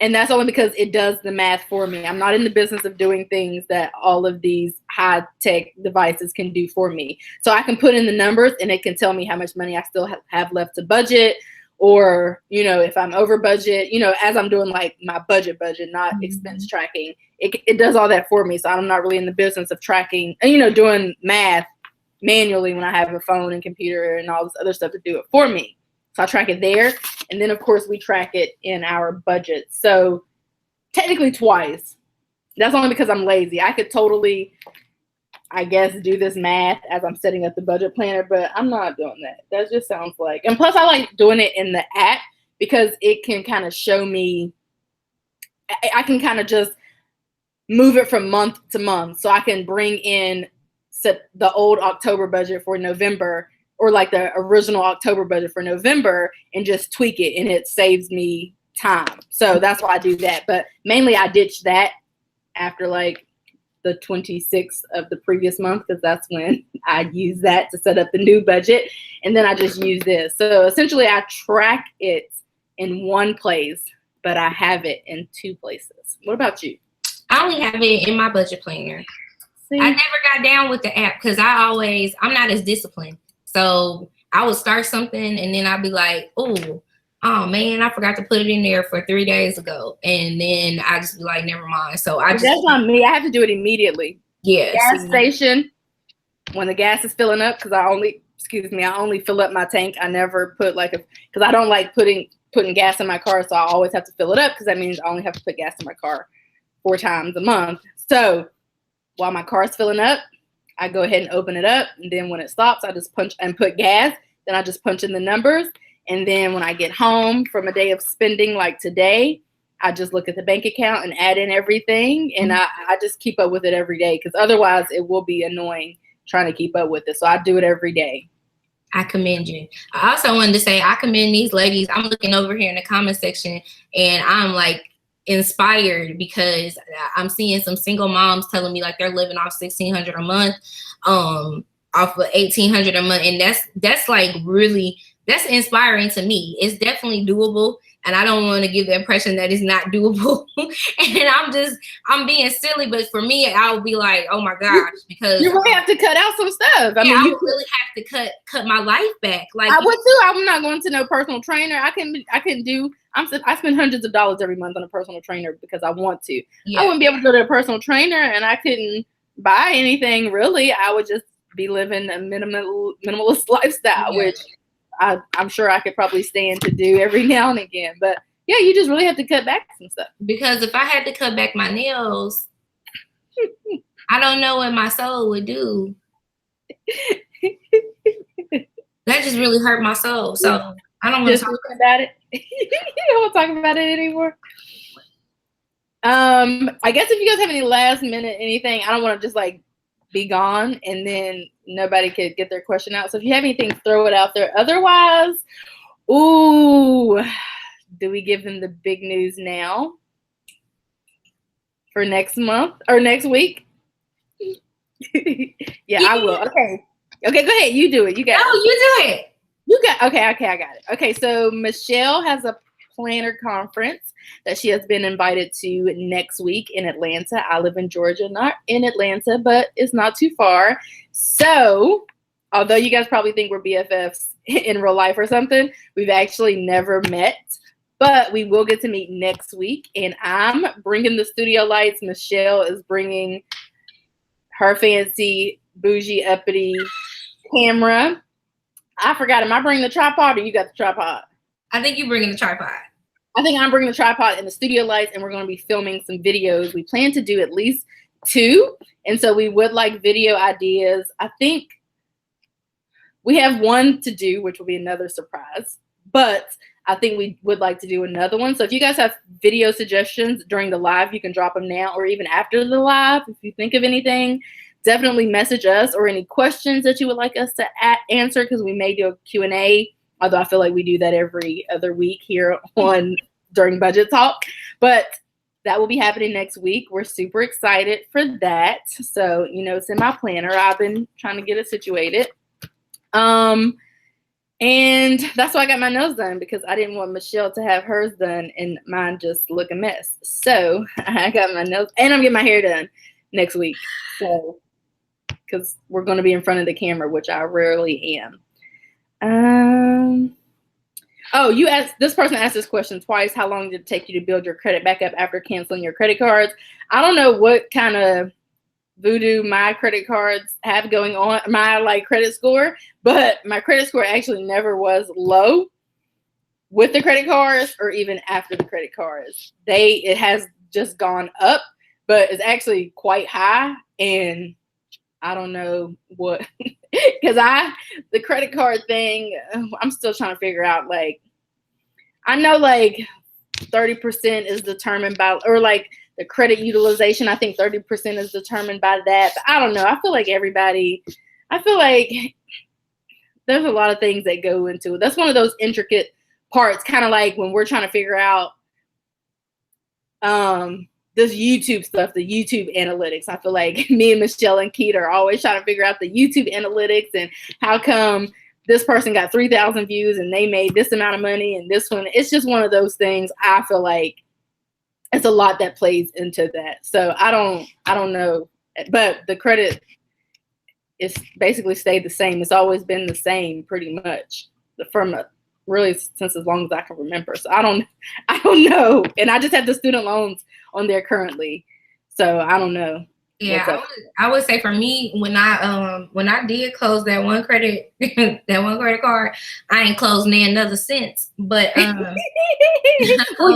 and that's only because it does the math for me. I'm not in the business of doing things that all of these high-tech devices can do for me. So I can put in the numbers, and it can tell me how much money I still have left to budget, or, if I'm over budget, as I'm doing like my budget, not expense tracking, it does all that for me. So I'm not really in the business of tracking, doing math manually when I have a phone and computer and all this other stuff to do it for me. So I track it there. And then, of course, we track it in our budget. So technically twice. That's only because I'm lazy. I could totally, I guess, do this math as I'm setting up the budget planner, but I'm not doing that. That just sounds like, and plus I like doing it in the app because it can kind of show me, I can kind of just move it from month to month. So I can bring in the old October budget for November, or like the original October budget for November, and just tweak it, and it saves me time. So that's why I do that. But mainly I ditch that after like the 26th of the previous month, because that's when I use that to set up the new budget. And then I just use this. So essentially I track it in one place, but I have it in 2 places. What about you? I only have it in my budget planner. See? I never got down with the app because I'm not as disciplined. So I would start something and then I'd be like, oh man, I forgot to put it in there for 3 days ago. And then I just be like, never mind. So that's not me. I have to do it immediately. Yeah. Gas station, when the gas is filling up, because I only fill up my tank. I never put because I don't like putting gas in my car. So I always have to fill it up, because that means I only have to put gas in my car 4 times a month. So while my car is filling up, I go ahead and open it up. And then when it stops, I just punch and put gas. Then I just punch in the numbers. And then when I get home from a day of spending like today, I just look at the bank account and add in everything. And I just keep up with it every day, because otherwise it will be annoying trying to keep up with it. So I do it every day. I commend you. I also wanted to say I commend these ladies. I'm looking over here in the comment section and I'm like inspired, because I'm seeing some single moms telling me like they're living off $1,600 a month, off of $1,800 a month. And that's like really, that's inspiring to me. It's definitely doable. And I don't want to give the impression that it's not doable. And I'm being silly, but for me, I'll be like, oh my gosh, because you really have to cut out some stuff. I mean, you really have to cut my life back. Like I would too. I'm not going to no personal trainer. I spend hundreds of dollars every month on a personal trainer because I want to. Yeah. I wouldn't be able to go to a personal trainer and I couldn't buy anything really. I would just be living a minimalist lifestyle, which I'm sure I could probably stand to do every now and again. But yeah, you just really have to cut back some stuff. Because if I had to cut back my nails, I don't know what my soul would do. That just really hurt my soul. So I don't want to talk about it. You don't want to talk about it anymore. I guess if you guys have any last minute anything, I don't want to just like be gone and then nobody could get their question out. So if you have anything, throw it out there. Otherwise, do we give them the big news now for next month or next week? Yeah, I will. Okay, go ahead. You do it. You got it. Oh, you do it. Okay, I got it. Okay, so Michelle has a planner conference that she has been invited to next week in Atlanta. I live in Georgia, not in Atlanta, but it's not too far. So, although you guys probably think we're BFFs in real life or something, we've actually never met. But we will get to meet next week, and I'm bringing the studio lights. Michelle is bringing her fancy bougie uppity camera. I forgot. Am I bringing the tripod, or you got the tripod? I think you're bringing the tripod. I think I'm bringing the tripod and the studio lights, and we're going to be filming some videos. We plan to do at least 2, and so we would like video ideas. I think we have 1 to do, which will be another surprise, but I think we would like to do another one. So if you guys have video suggestions during the live, you can drop them now or even after the live. If you think of anything, definitely message us, or any questions that you would like us to answer, because we may do a Q&A. Although I feel like we do that every other week here on during Budget Talk. But that will be happening next week. We're super excited for that. So, you know, it's in my planner. I've been trying to get it situated. And that's why I got my nails done, because I didn't want Michelle to have hers done and mine just look a mess. So I got my nails, and I'm getting my hair done next week. So, because we're going to be in front of the camera, which I rarely am. Oh, this person asked this question twice. How long did it take you to build your credit back up after canceling your credit cards? I don't know what kind of voodoo my credit cards have going on, my like credit score, but my credit score actually never was low with the credit cards or even after the credit cards. It has just gone up, but it's actually quite high, and I don't know what, because the credit card thing, I'm still trying to figure out, like, I know like 30% is determined by, or like the credit utilization, I think 30% is determined by that. But I don't know. I feel like there's a lot of things that go into it. That's one of those intricate parts, kind of like when we're trying to figure out this YouTube stuff, the YouTube analytics. I feel like me and Michelle and Keita are always trying to figure out the YouTube analytics and how come this person got 3,000 views and they made this amount of money, and this one, it's just one of those things. I feel like it's a lot that plays into that. So I don't know, but the credit is basically stayed the same. It's always been the same pretty much really since as long as I can remember. So I don't know. And I just have the student loans on there currently. So I don't know. Yeah, I would say for me, when I did close that one credit card, I ain't closed another since. But well,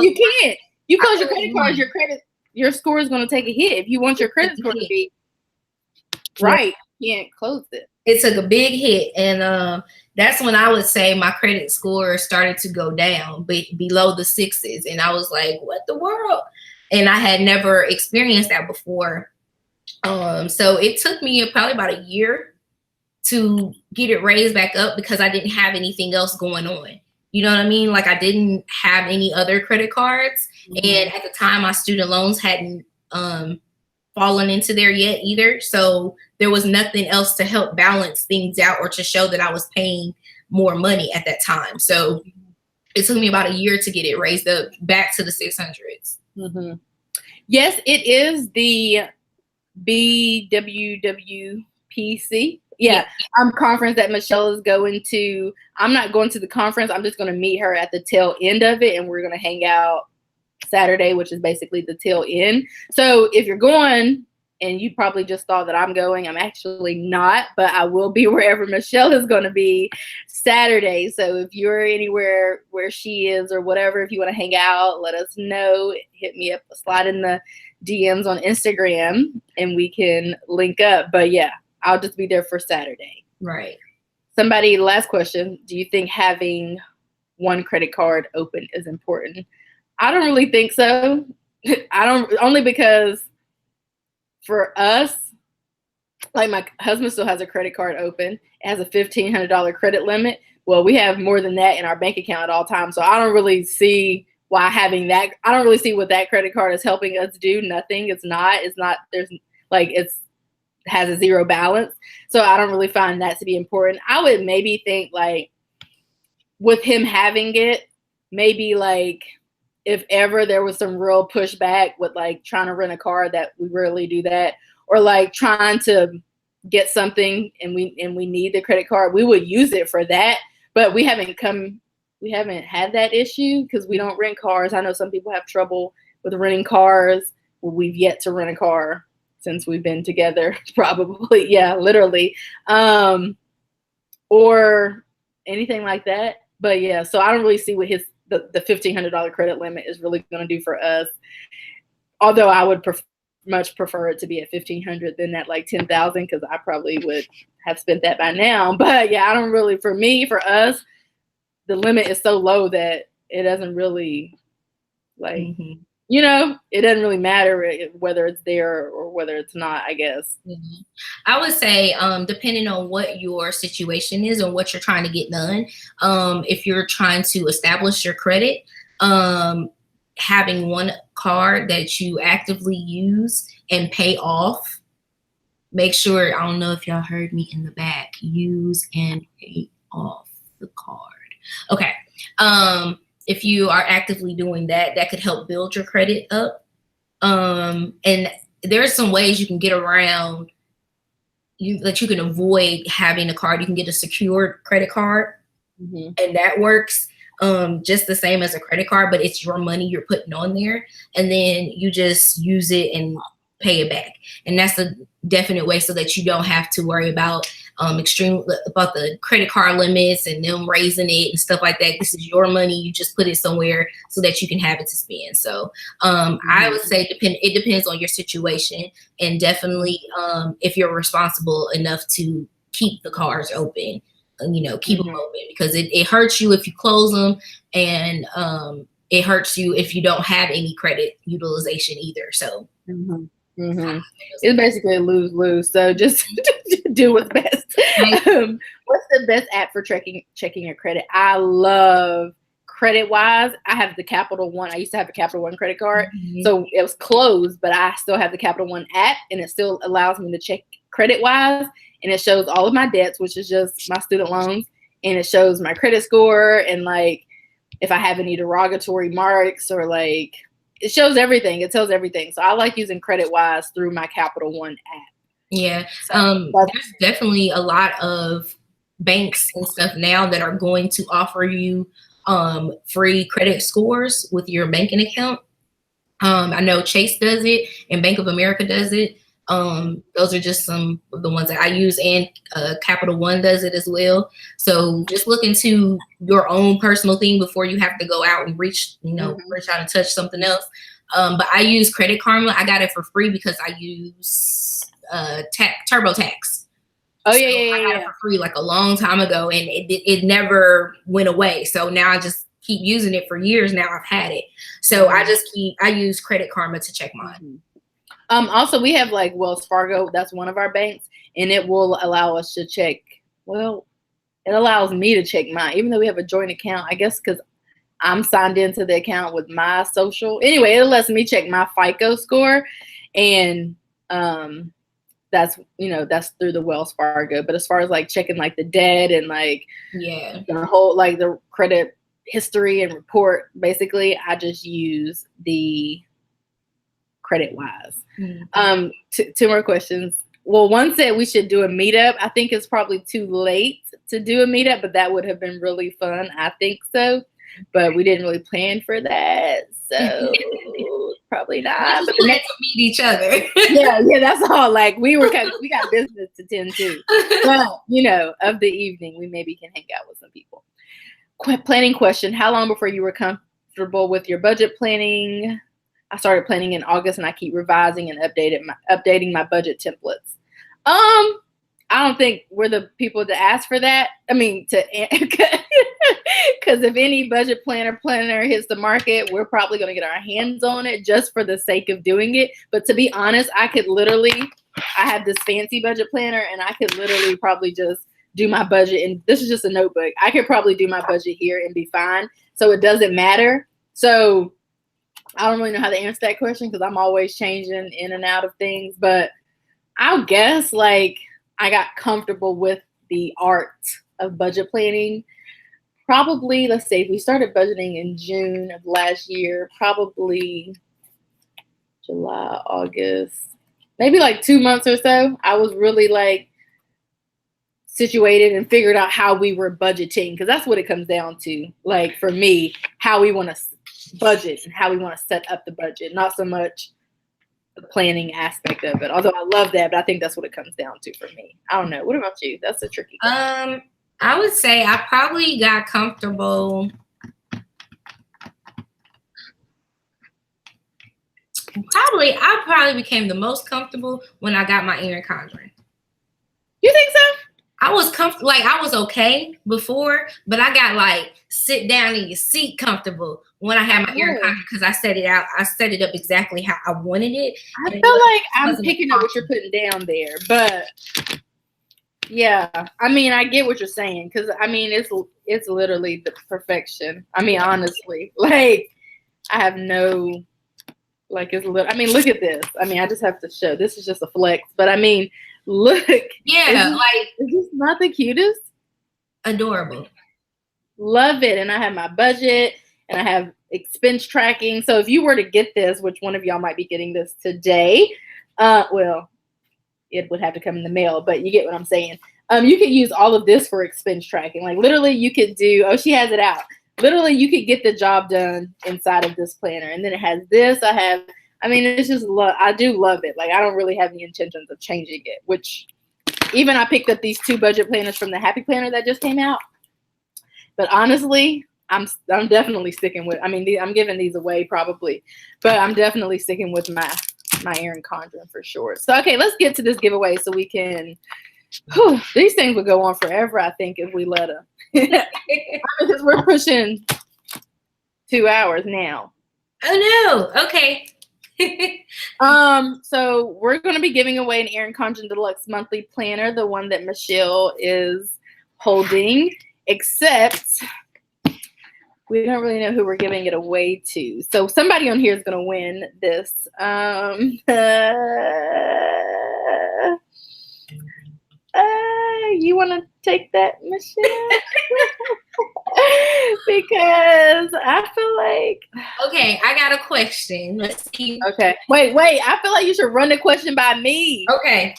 you can't. You close your credit cards, your score is going to take a hit. If you want your credit score to be right, you can't close it. It took a big hit, and that's when I would say my credit score started to go down, below the 6s, and I was like, "What the world?" And I had never experienced that before. So it took me probably about a year to get it raised back up, because I didn't have anything else going on. You know what I mean? Like, I didn't have any other credit cards. Mm-hmm. And at the time, my student loans hadn't fallen into there yet either. So there was nothing else to help balance things out or to show that I was paying more money at that time. So it took me about a year to get it raised up back to the 600s. Mm-hmm. Yes, it is the BWWPC. Yeah, conference that Michelle is going to. I'm not going to the conference. I'm just going to meet her at the tail end of it, and we're going to hang out Saturday, which is basically the tail end. So if you're going, and you probably just thought that I'm going, I'm actually not, but I will be wherever Michelle is going to be Saturday. So if you're anywhere where she is or whatever, if you want to hang out, let us know. Hit me up, slide in the DMs on Instagram, and we can link up. But yeah, I'll just be there for Saturday. Right. Last question. Do you think having one credit card open is important? I don't really think so. Only because for us, like, my husband still has a credit card open. It has a $1,500 credit limit. Well, we have more than that in our bank account at all times. So I don't really see why having that. I don't really see what that credit card is helping us do. Nothing. It has a zero balance. So I don't really find that to be important. I would maybe think, like, with him having it, maybe like if ever there was some real pushback with like trying to rent a car, that we rarely do that, or like trying to get something and we need the credit card, we would use it for that. But we haven't come we haven't had that issue because we don't rent cars. I know some people have trouble with renting cars. Well, we've yet to rent a car since we've been together, probably. Yeah, literally. Or anything like that. But yeah, so I don't really see what the $1,500 credit limit is really going to do for us. Although I would much prefer it to be at $1,500 than at like $10,000, because I probably would have spent that by now. But yeah, I don't really, for us, the limit is so low that it doesn't really like, it doesn't really matter whether it's there or whether it's not, I guess. I would say, depending on what your situation is and what you're trying to get done, if you're trying to establish your credit, having one card that you actively use and pay off, make sure, I don't know if y'all heard me in the back, use and pay off the card. Okay. If you are actively doing that, that could help build your credit up. And there's some ways you can get around that you can avoid having a card. You can get a secured credit card, and that works just the same as a credit card, but it's your money you're putting on there, and then you just use it and pay it back. And that's a definite way so that you don't have to worry about about the credit card limits and them raising it and stuff like that. This is your money. You just put it somewhere so that you can have it to spend. So I would say it depends on your situation, and definitely if you're responsible enough to keep the cards open, keep them open, because it hurts you if you close them, and it hurts you if you don't have any credit utilization either. So it's basically a lose-lose. So just do what's best. What's the best app for checking your credit? I love CreditWise. I have the Capital One. I used to have a Capital One credit card. So it was closed, but I still have the Capital One app, and it still allows me to check CreditWise, and it shows all of my debts, which is just my student loans, and it shows my credit score, and like if I have any derogatory marks, or like it shows everything. It tells everything. So I like using CreditWise through my Capital One app. Yeah. There's definitely a lot of banks and stuff now that are going to offer you free credit scores with your banking account. I know Chase does it and Bank of America does it. Those are just some of the ones that I use, and Capital One does it as well. So just look into your own personal thing before you have to go out and reach out and touch something else. But I use Credit Karma. I got it for free because I use TurboTax. Oh, so I got it for free like a long time ago, and it never went away. So now I just keep using it for years now. I've had it. So I use Credit Karma to check mine. Also, we have like Wells Fargo. That's one of our banks, and it will allow us to check. Well, it allows me to check mine, even though we have a joint account, I guess, because I'm signed into the account with my social. Anyway, it lets me check my FICO score, and that's through the Wells Fargo. But as far as like checking like the debt and like the whole like the credit history and report, basically, I just use the CreditWise. Two more questions. Well, one said we should do a meetup. I think it's probably too late to do a meetup, but that would have been really fun. I think so, but we didn't really plan for that, so probably not. But the next meet each other. yeah, that's all. Like we got business to tend to, but of the evening we maybe can hang out with some people. Planning question: how long before you were comfortable with your budget planning? I started planning in August, and I keep revising and updating my budget templates. I don't think we're the people to ask for that. I mean, because if any budget planner hits the market, we're probably going to get our hands on it just for the sake of doing it. But to be honest, I have this fancy budget planner, and I could literally probably just do my budget. And this is just a notebook. I could probably do my budget here and be fine. So it doesn't matter. So I don't really know how to answer that question because I'm always changing in and out of things. But I'll guess like I got comfortable with the art of budget planning. Probably, let's say, if we started budgeting in June of last year, probably July, August, maybe like 2 months or so. I was really like situated and figured out how we were budgeting, because that's what it comes down to. Like for me, how we want to budget and how we want to set up the budget, not so much the planning aspect of it. Although I love that, but I think that's what it comes down to for me. I don't know. What about you? That's a tricky question. I would say I probably got comfortable. I probably became the most comfortable when I got my Erin Condren. You think so? I was comfortable, like I was okay before, but I got like sit down in your seat comfortable when I had my Erin Condren, because I set it out. I set it up exactly how I wanted it. I feel like I'm picking up what you're putting down there, but yeah, I mean, I get what you're saying, because I mean, it's literally the perfection. I mean, honestly, like I have no, like it's little. I mean, look at this. I mean, I just have to show. This is just a flex, but I mean, look. Yeah, is this not the cutest? Adorable. Love it. And I have my budget and I have expense tracking. So if you were to get this, which one of y'all might be getting this today, well, it would have to come in the mail, but you get what I'm saying. You could use all of this for expense tracking. Like literally you could do, oh, she has it out. Literally you could get the job done inside of this planner. And then it has this. I mean, it's just I do love it. Like I don't really have the intentions of changing it, which even I picked up these 2 budget planners from the Happy Planner that just came out. But honestly, I'm definitely sticking with, I mean, I'm giving these away probably, but I'm definitely sticking with my Erin Condren for sure. So, okay, let's get to this giveaway so we can, these things would go on forever, I think, if we let them. Because we're pushing 2 hours now. Oh, no. Okay. So we're going to be giving away an Erin Condren Deluxe monthly planner, the one that Michelle is holding, except we don't really know who we're giving it away to. So somebody on here is going to win this. You want to take that, Michelle? Because I feel like... Okay, I got a question. Let's see. Okay. Wait. I feel like you should run the question by me. Okay.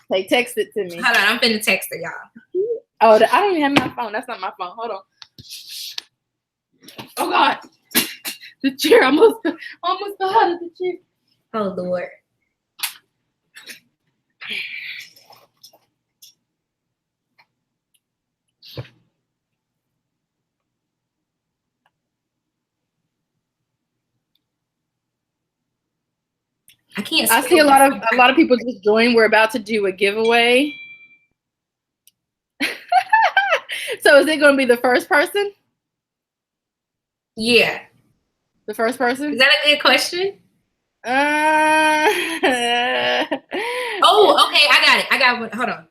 Hey, text it to me. Hold on. I'm finna text it, y'all. Oh, I don't even have my phone. That's not my phone. Hold on. Oh, God. The chair. Almost fell out of the chair. Oh, Lord. I can't. I see a lot of people just join. We're about to do a giveaway. So is it going to be the first person? Yeah. The first person? Is that a good question? Oh, okay. I got it. I got one. Hold on.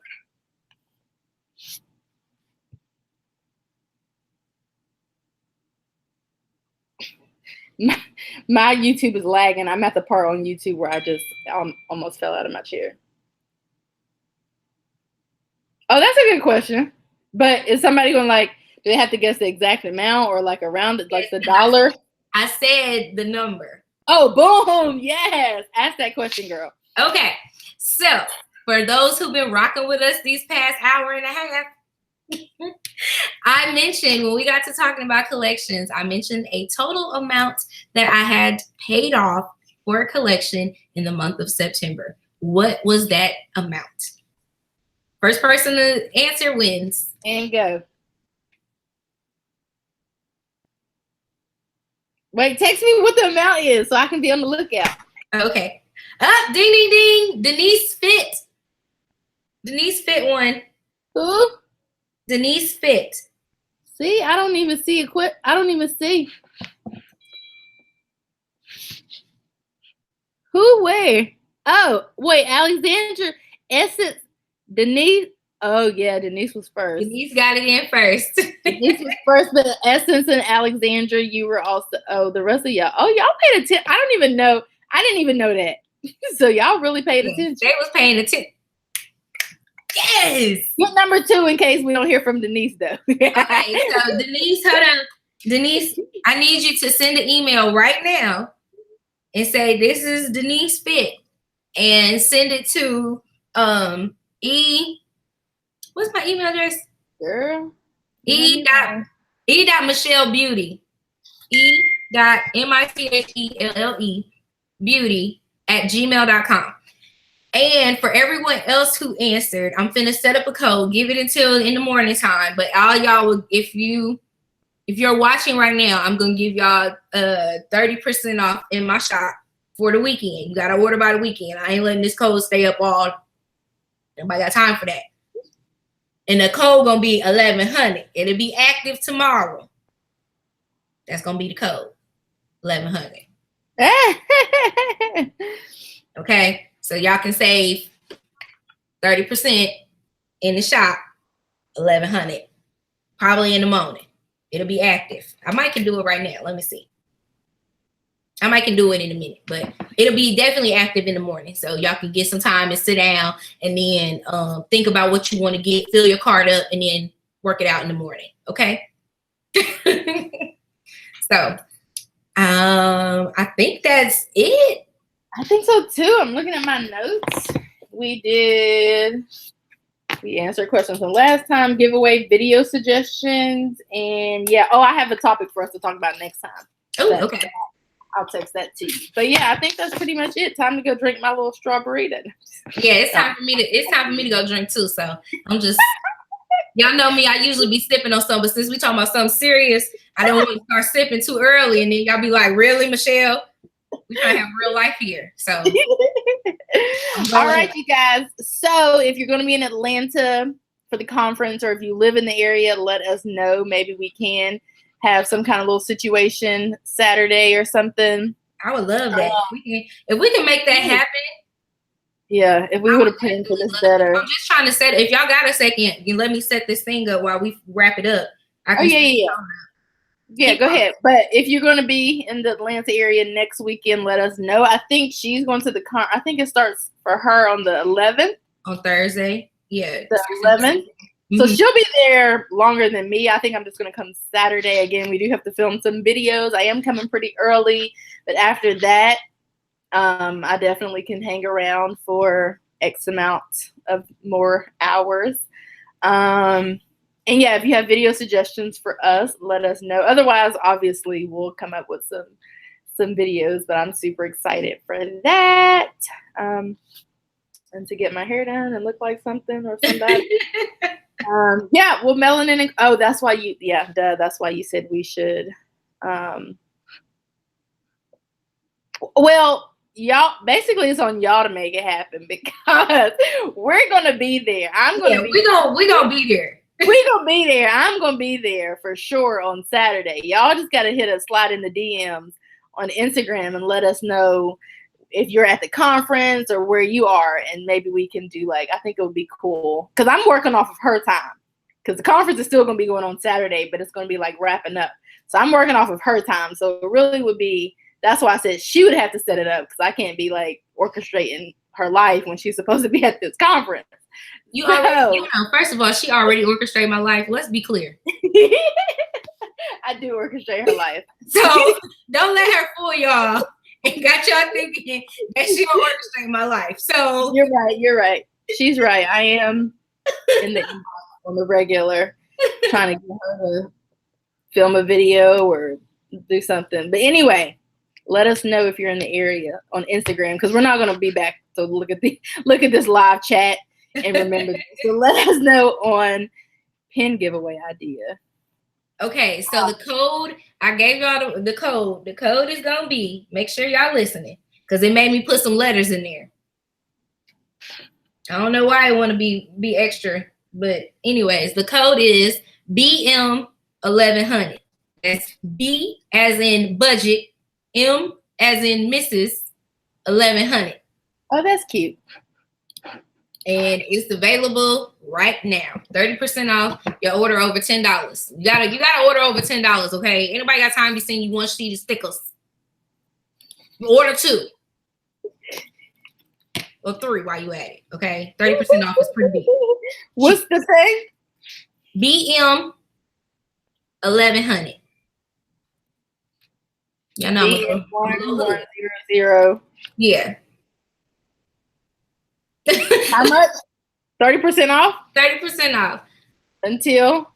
My YouTube is lagging. I'm at the part on YouTube where I just almost fell out of my chair. Oh, that's a good question. But is somebody going to do they have to guess the exact amount or around it, like the dollar? I said the number. Oh, boom. Yes. Ask that question, girl. Okay. So for those who've been rocking with us these past hour and a half, I mentioned when we got to talking about collections, I mentioned a total amount that I had paid off for a collection in the month of September. What was that amount? First person to answer wins. And go. Wait, text me what the amount is so I can be on the lookout. Okay. Ding, ding, ding. Denise Fit. Denise Fit won. Who? Denise Fit. See, I don't even see I don't even see. Who, where? Oh, wait, Alexandra, Essence, Denise. Oh, yeah, Denise was first. Denise got it in first. Denise was first, but Essence and Alexandra, you were also, the rest of y'all. Oh, y'all paid attention. I don't even know. I didn't even know that. So y'all really paid attention. They was paying attention. Yes. Get number 2 in case we don't hear from Denise, though. Okay, so Denise, hold on. Denise, I need you to send an email right now and say, this is Denise Fit, and send it to What's my email address? Girl. E.MichelleBeauty. E.MichelleBeauty @gmail.com. And for everyone else who answered, I'm finna set up a code. Give it until in the morning time. But all y'all will, if you're watching right now, I'm gonna give y'all 30% off in my shop for the weekend. You gotta order by the weekend. I ain't letting this code stay up all. Nobody got time for that. And the code gonna be 1100. It'll be active tomorrow. That's gonna be the code, 1100. Okay, so y'all can save 30% in the shop, 1100. Probably in the morning. It'll be active. I might can do it right now. Let me see. I might can do it in a minute, but it'll be definitely active in the morning. So y'all can get some time and sit down and then think about what you want to get, fill your cart up, and then work it out in the morning. Okay. So I think that's it. I think so too. I'm looking at my notes. We answered questions from last time, giveaway, video suggestions, and yeah. Oh, I have a topic for us to talk about next time. Oh, okay. I'll text that to you. But yeah, I think that's pretty much it. Time to go drink my little strawberry. Yeah, it's time for me to go drink too. So I'm just y'all know me, I usually be sipping on something, but since we talking about something serious, I don't want to start sipping too early and then y'all be like, really, Michelle? We trying to have real life here. So all right, you guys. So if you're going to be in Atlanta for the conference, or if you live in the area, let us know. Maybe we can have some kind of little situation Saturday or something. I would love that. If we can make that happen. Yeah, if we would have planned for this better. I'm just trying to set it. If y'all got a second, you let me set this thing up while we wrap it up. Yeah, go ahead. But if you're going to be in the Atlanta area next weekend, let us know. I think she's going to I think it starts for her on the 11th. On Thursday. Yeah. The 11th. Mm-hmm. So she'll be there longer than me. I think I'm just going to come Saturday. Again, we do have to film some videos. I am coming pretty early. But after that, I definitely can hang around for X amount of more hours. And yeah, if you have video suggestions for us, let us know. Otherwise, obviously, we'll come up with some videos, but I'm super excited for that. And to get my hair done and look like something or somebody. Yeah, well, melanin. Oh, that's why that's why you said we should. Well, y'all, basically it's on y'all to make it happen because we're going to be there. We're going to be there. We're going to be there. I'm going to be there for sure on Saturday. Y'all just got to slide in the DMs on Instagram and let us know if you're at the conference or where you are. And maybe we can do I think it would be cool. Because I'm working off of her time. Because the conference is still going to be going on Saturday, but it's going to be wrapping up. So I'm working off of her time. So it really would be, that's why I said she would have to set it up. Because I can't be orchestrating her life when she's supposed to be at this conference. First of all, she already orchestrated my life. Let's be clear. I do orchestrate her life. So don't let her fool y'all and got y'all thinking that she don't orchestrate my life. So you're right. She's right. I am in the on the regular trying to get her to film a video or do something. But anyway, let us know if you're in the area on Instagram because we're not going to be back to look at this live chat. And remember, so let us know on pin giveaway idea. Okay, so the code, I gave y'all the code. The code is going to be, make sure y'all listening, because it made me put some letters in there. I don't know why I want to be extra, but anyways, the code is BM1100. That's B as in budget, M as in Mrs. 1100. Oh, that's cute. And it's available right now. 30% off your order over $10. You gotta order over $10, okay? Anybody got time to be sending you one sheet of stickers? Order 2 or 3 while you at it, okay? 30% off is pretty big. What's the thing? BM 1100. Y'all know BM 1100. Yeah. How much? 30% off? 30% off. Until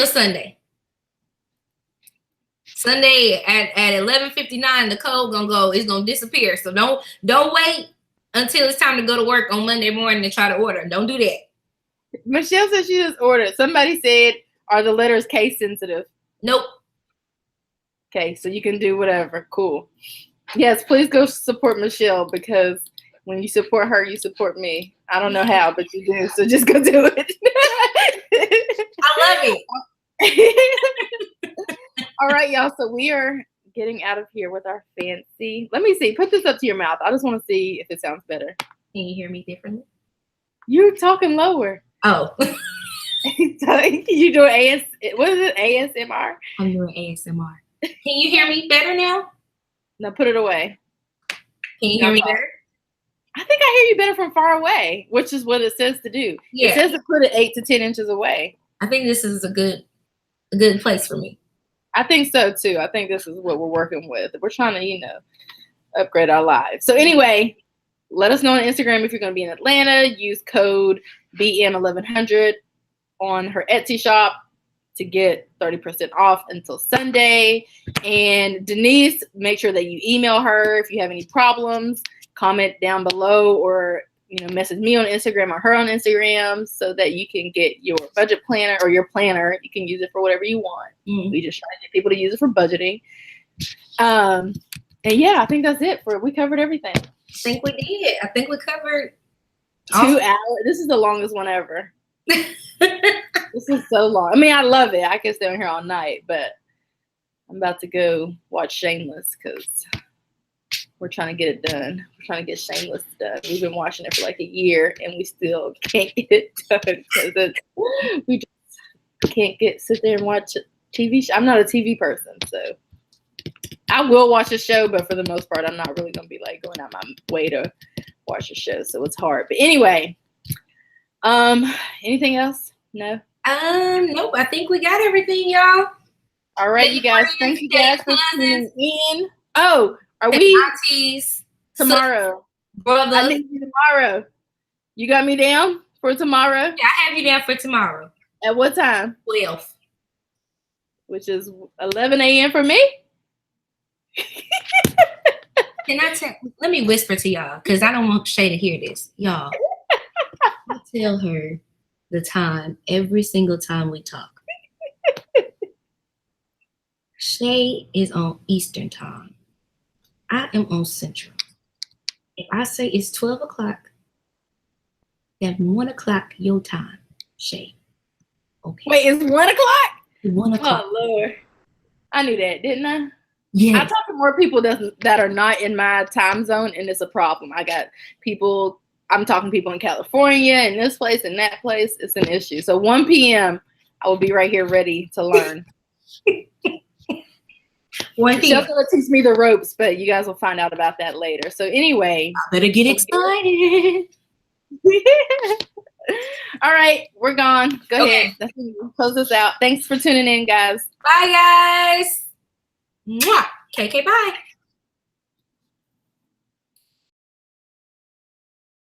Sunday. Sunday at 11:59, the code it's gonna disappear. So don't wait until it's time to go to work on Monday morning and try to order. Don't do that. Michelle said she just ordered. Somebody said, are the letters case sensitive? Nope. Okay, so you can do whatever. Cool. Yes, please go support Michelle, because when you support her, you support me. I don't know how, but you do. So just go do it. I love it. All right, y'all. So we are getting out of here with our fancy. Let me see. Put this up to your mouth. I just want to see if it sounds better. Can you hear me differently? You're talking lower. Oh. You doing what is it? ASMR? I'm doing ASMR. Can you hear me better now? No, put it away. Can you hear me better? I think I hear you better from far away, which is what it says to do. Yeah. It says to put it 8 to 10 inches away. I think this is a good place for me. I think so too. I think this is what we're working with. We're trying to, upgrade our lives. So anyway, let us know on Instagram if you're going to be in Atlanta. Use code BM1100 on her Etsy shop to get 30% off until Sunday. And Denise, make sure that you email her if you have any problems. Comment down below, or message me on Instagram or her on Instagram, so that you can get your budget planner or your planner. You can use it for whatever you want. We just try to get people to use it for budgeting. And yeah, I think that's it. We covered everything. I think we did. I think we covered 2 hours. This is the longest one ever. This is so long. I mean, I love it. I can stay on here all night, but I'm about to go watch Shameless because we're trying to get it done. We're trying to get Shameless done. We've been watching it for like a year, and we still can't get it done because we just can't sit there and watch a TV show. I'm not a TV person, so I will watch a show, but for the most part, I'm not really going to be like going out my way to watch a show, so it's hard. But anyway, anything else? No? Nope. I think we got everything, y'all. All right, you guys. Thank you guys for tuning in. Oh, are we aunties tomorrow? Brother. I need you tomorrow. You got me down for tomorrow? Yeah, I have you down for tomorrow. At what time? 12. Which is 11 a.m. for me? Can I let me whisper to y'all, because I don't want Shay to hear this. Y'all, I tell her the time every single time we talk. Shay is on Eastern time. I am on Central. If I say it's 12 o'clock, that's 1 o'clock your time, Shay. Okay. Wait, it's 1 o'clock? 1 o'clock. Oh, Lord. I knew that, didn't I? Yeah. I talk to more people that are not in my time zone, and it's a problem. I'm talking to people in California, and this place and that place. It's an issue. So 1 p.m., I will be right here ready to learn. 1 p.m. She's going to teach me the ropes, but you guys will find out about that later. So anyway. I better get excited. All right, we're gone. Go ahead. Close this out. Thanks for tuning in, guys. Bye, guys. Mwah. KK, bye.